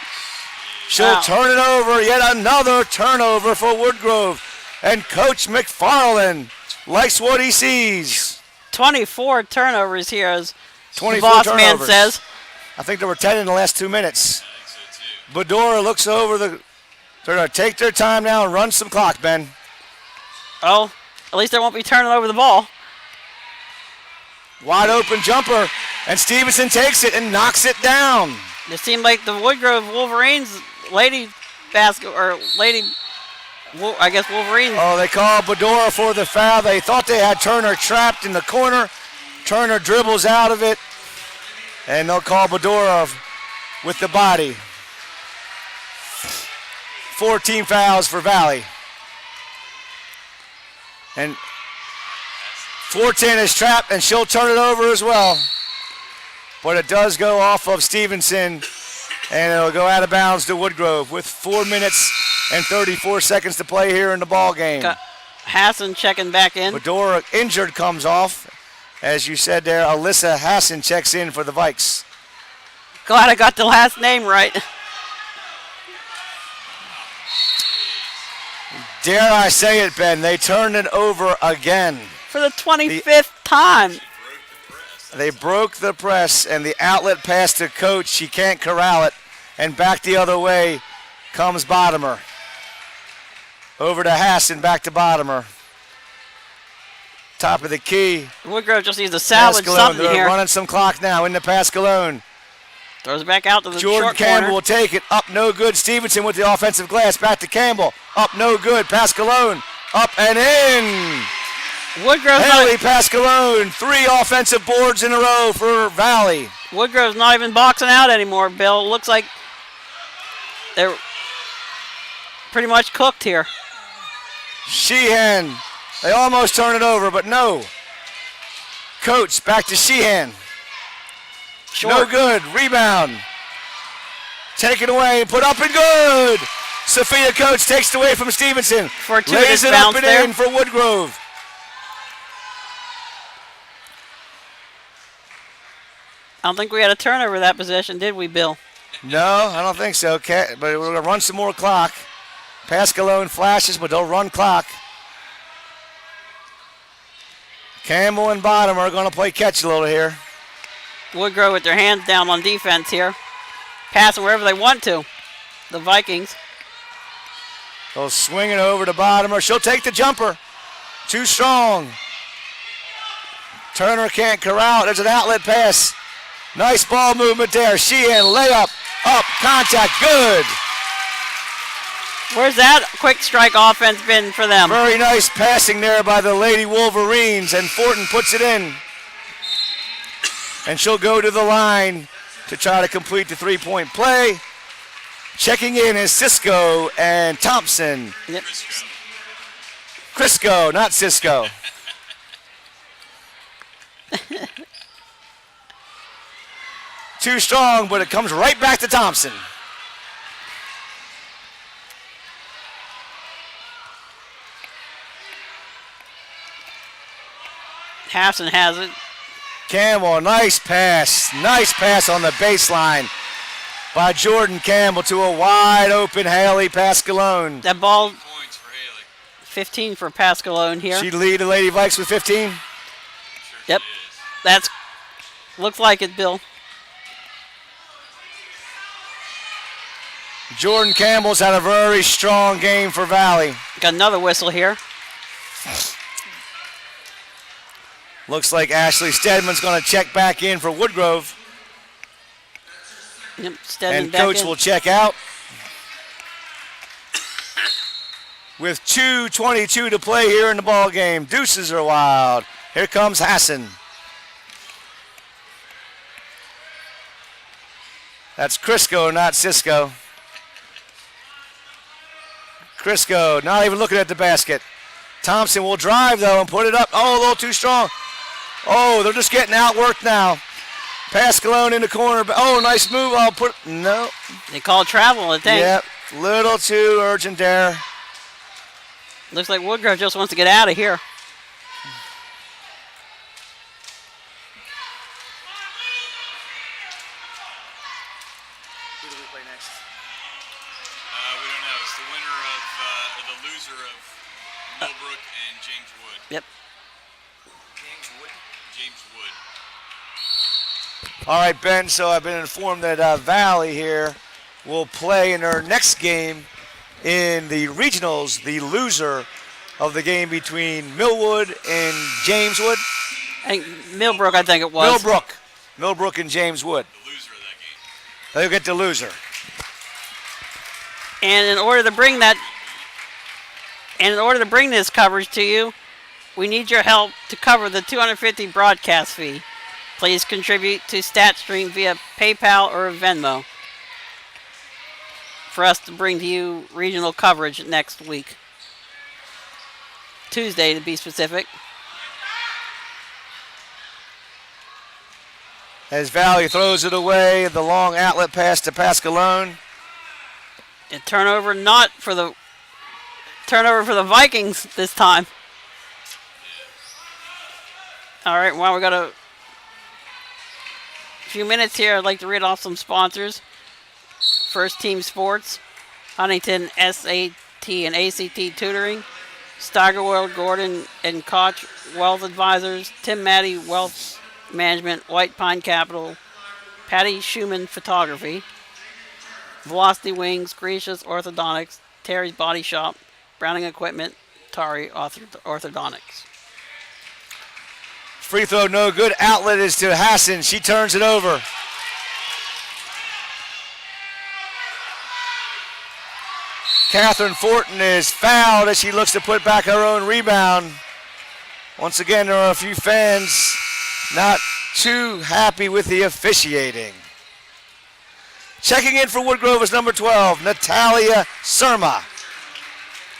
She'll turn it over. Yet another turnover for Woodgrove. And Coach McFarland likes what he sees. 24 turnovers here, as the 24 boss man turnovers. says. I think there were 10 in the last 2 minutes. Bedora looks over the. They're going to take their time now and run some clock, Ben. Oh, at least they won't be turning over the ball. Wide open jumper, and Stevenson takes it and knocks it down. It seemed like the Woodgrove Wolverines lady I guess Wolverines. Oh, they call Bedora for the foul. They thought they had Turner trapped in the corner. Turner dribbles out of it, and they'll call Bedora with the body. 14 fouls for Valley. And 410 is trapped, and she'll turn it over as well. But it does go off of Stevenson, and it'll go out of bounds to Woodgrove with 4 minutes and 34 seconds to play here in the ball game. Got Hassan checking back in. Bedora injured comes off. As you said there, Alyssa Hassan checks in for the Vikes. Glad I got the last name right. Dare I say it, Ben, they turned it over again. For the 25th time. They broke the press, and the outlet pass to Coach. She can't corral it. And back the other way comes Bottomer. Over to Hassan, back to Bottomer. Top of the key. Woodgrove just needs to salvage something They're here. running some clock now into Pascalone. Throws it back out to the Jordan short Campbell corner. will take it. Up, no good. Stevenson with the offensive glass. Back to Campbell. Up, no good. Pascalone. Up and in. Woodgrove's Haley Pascalone. 3 offensive boards in a row for Valley. Woodgrove's not even boxing out anymore, Bill. Looks like they're pretty much cooked here. Sheehan. They almost turn it over, but no. Coach back to Sheehan. Short. No good. Rebound. Taken away. Put up and good. Sophia Coates takes it away from Stevenson. Fortuitous Lays it bounce up and there. in for Woodgrove. I don't think we had a turnover that possession, did we, Bill? No, I don't think so. But we're going to run some more clock. Pascalone flashes, but they'll run clock. Campbell and Bottom are going to play catch a little here. Woodgrove with their hands down on defense here. Passing wherever they want to. The Vikings. They'll swing it over to Bottomer. She'll take the jumper. Too strong. Turner can't corral it. There's an outlet pass. Nice ball movement there. Sheehan, layup, up, contact, good. Where's that quick strike offense been for them? Very nice passing there by the Lady Wolverines, and Fortin puts it in. And she'll go to the line to try to complete the three-point play. Checking in is Cisco and Thompson. Yep. Crisco, not Cisco. Too strong, but it comes right back to Thompson. Hassan has it. Campbell, nice pass. Nice pass on the baseline by Jordan Campbell to a wide open Haley Pascalone. That ball, Points for Haley. 15 for Pascalone here. She'd lead the Lady Vikes with 15. Yep. That's, looks like it, Bill. Jordan Campbell's had a very strong game for Valley. Got another whistle here. Looks like Ashley Stedman's going to check back in for Woodgrove. Yep, Stedman And back Coach in. will check out. With 2:22 to play here in the ball game. Deuces are wild. Here comes Hassan. That's Crisco, not Cisco. Crisco, not even looking at the basket. Thompson will drive, though, and put it up. Oh, a little too strong. Oh, they're just getting outworked now. Pascalone in the corner. Oh, nice move. I'll put, no. They call travel, I think. Yep, little too urgent there. Looks like Woodgrove just wants to get out of here. Who do we play next? We don't know. It's the winner of, or the loser of Millbrook and James Wood. Yep. James Wood. All right, Ben, so I've been informed that Valley here will play in their next game in the regionals, the loser of the game between Millwood and Jameswood. Millbrook, I think it was. Millbrook and Jameswood. The loser of that game. They'll get the loser. And in order to bring this coverage to you, we need your help to cover the $250 broadcast fee. Please contribute to StatStream via PayPal or Venmo for us to bring to you regional coverage next week. Tuesday, to be specific. As Valley throws it away, the long outlet pass to Pascalone. A turnover for the Vikings this time. All right, well, we got a few minutes here. I'd like to read off some sponsors. First Team Sports, Huntington SAT and ACT Tutoring, Steigerwald, Gordon and Koch Wealth Advisors, Tim Matty Wealth Management, White Pine Capital, Patty Schumann Photography, Velocity Wings, Gracious Orthodontics, Terry's Body Shop, Browning Equipment, Tari Orthodontics. Free throw no good. Outlet is to Hassan. She turns it over. Catherine Fortin is fouled as she looks to put back her own rebound. Once again, there are a few fans not too happy with the officiating. Checking in for Woodgrove is number 12, Natalia Surma.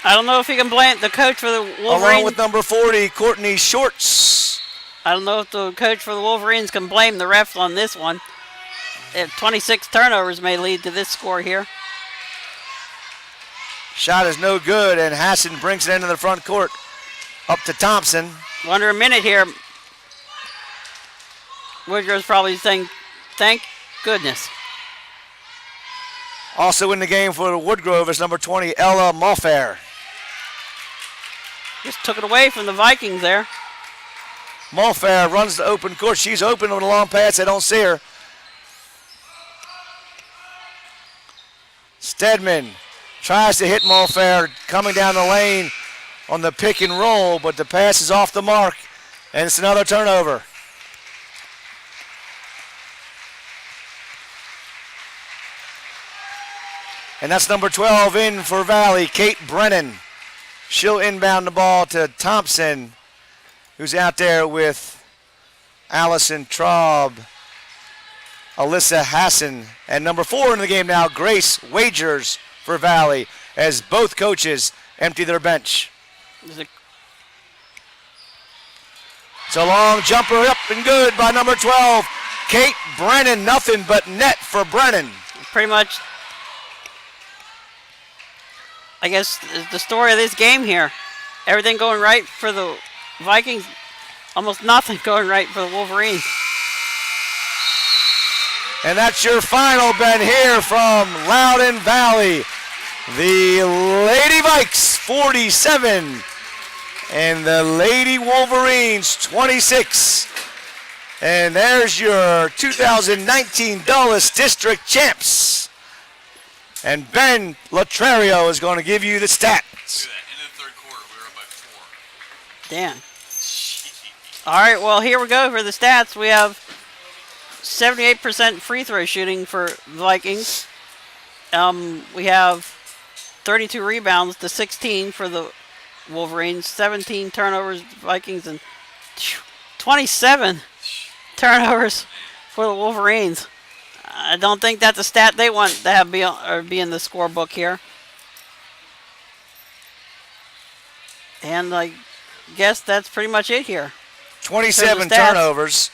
I don't know if you can blame the coach for the Wolverines. Along with number 40, Courtney Shorts. I don't know if the coach for the Wolverines can blame the refs on this one. If 26 turnovers may lead to this score here. Shot is no good, and Hassan brings it into the front court. Up to Thompson. Under a minute here. Woodgrove's probably saying, thank goodness. Also in the game for Woodgrove is number 20, Ella Mulfair. Just took it away from the Vikings there. Mulfair runs the open court. She's open on the long pass. They don't see her. Stedman tries to hit Mulfair coming down the lane on the pick and roll, but the pass is off the mark, and it's another turnover. And that's number 12 in for Valley, Kate Brennan. She'll inbound the ball to Thompson, who's out there with Allison Traub, Alyssa Hassan, and number 4 in the game now, Grace Wagers for Valley, as both coaches empty their bench. It's a long jumper up and good by number 12, Kate Brennan. Nothing but net for Brennan. Pretty much, I guess, the story of this game here. Everything going right for the Vikings, almost nothing going right for the Wolverines. And that's your final, Ben, here from Loudoun Valley. The Lady Vikes 47 and the Lady Wolverines 26. And there's your 2019 Dulles District champs. And Ben Latrerio is going to give you the stats. In the third quarter, we were up by 4. Damn. All right, well, here we go for the stats. We have 78% free throw shooting for Vikings. We have 32 rebounds to 16 for the Wolverines, 17 turnovers Vikings, and 27 turnovers for the Wolverines. I don't think that's a stat they want to have be in the scorebook here. And I guess that's pretty much it here. 27 turnovers.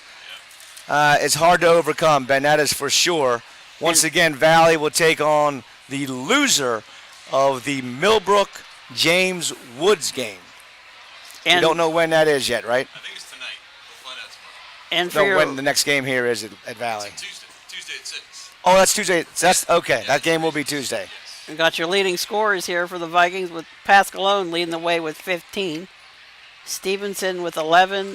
It's hard to overcome, Ben, that is for sure. Once again, Valley will take on the loser of the Millbrook James Woods game. And you don't know when that is yet, right? I think it's tonight. We'll find out tomorrow. And when the next game here is at Valley. Tuesday at 6. Oh, that's Tuesday. That's okay. That game will be Tuesday. We got your leading scorers here for the Vikings with Pascalone leading the way with 15. Stevenson with 11.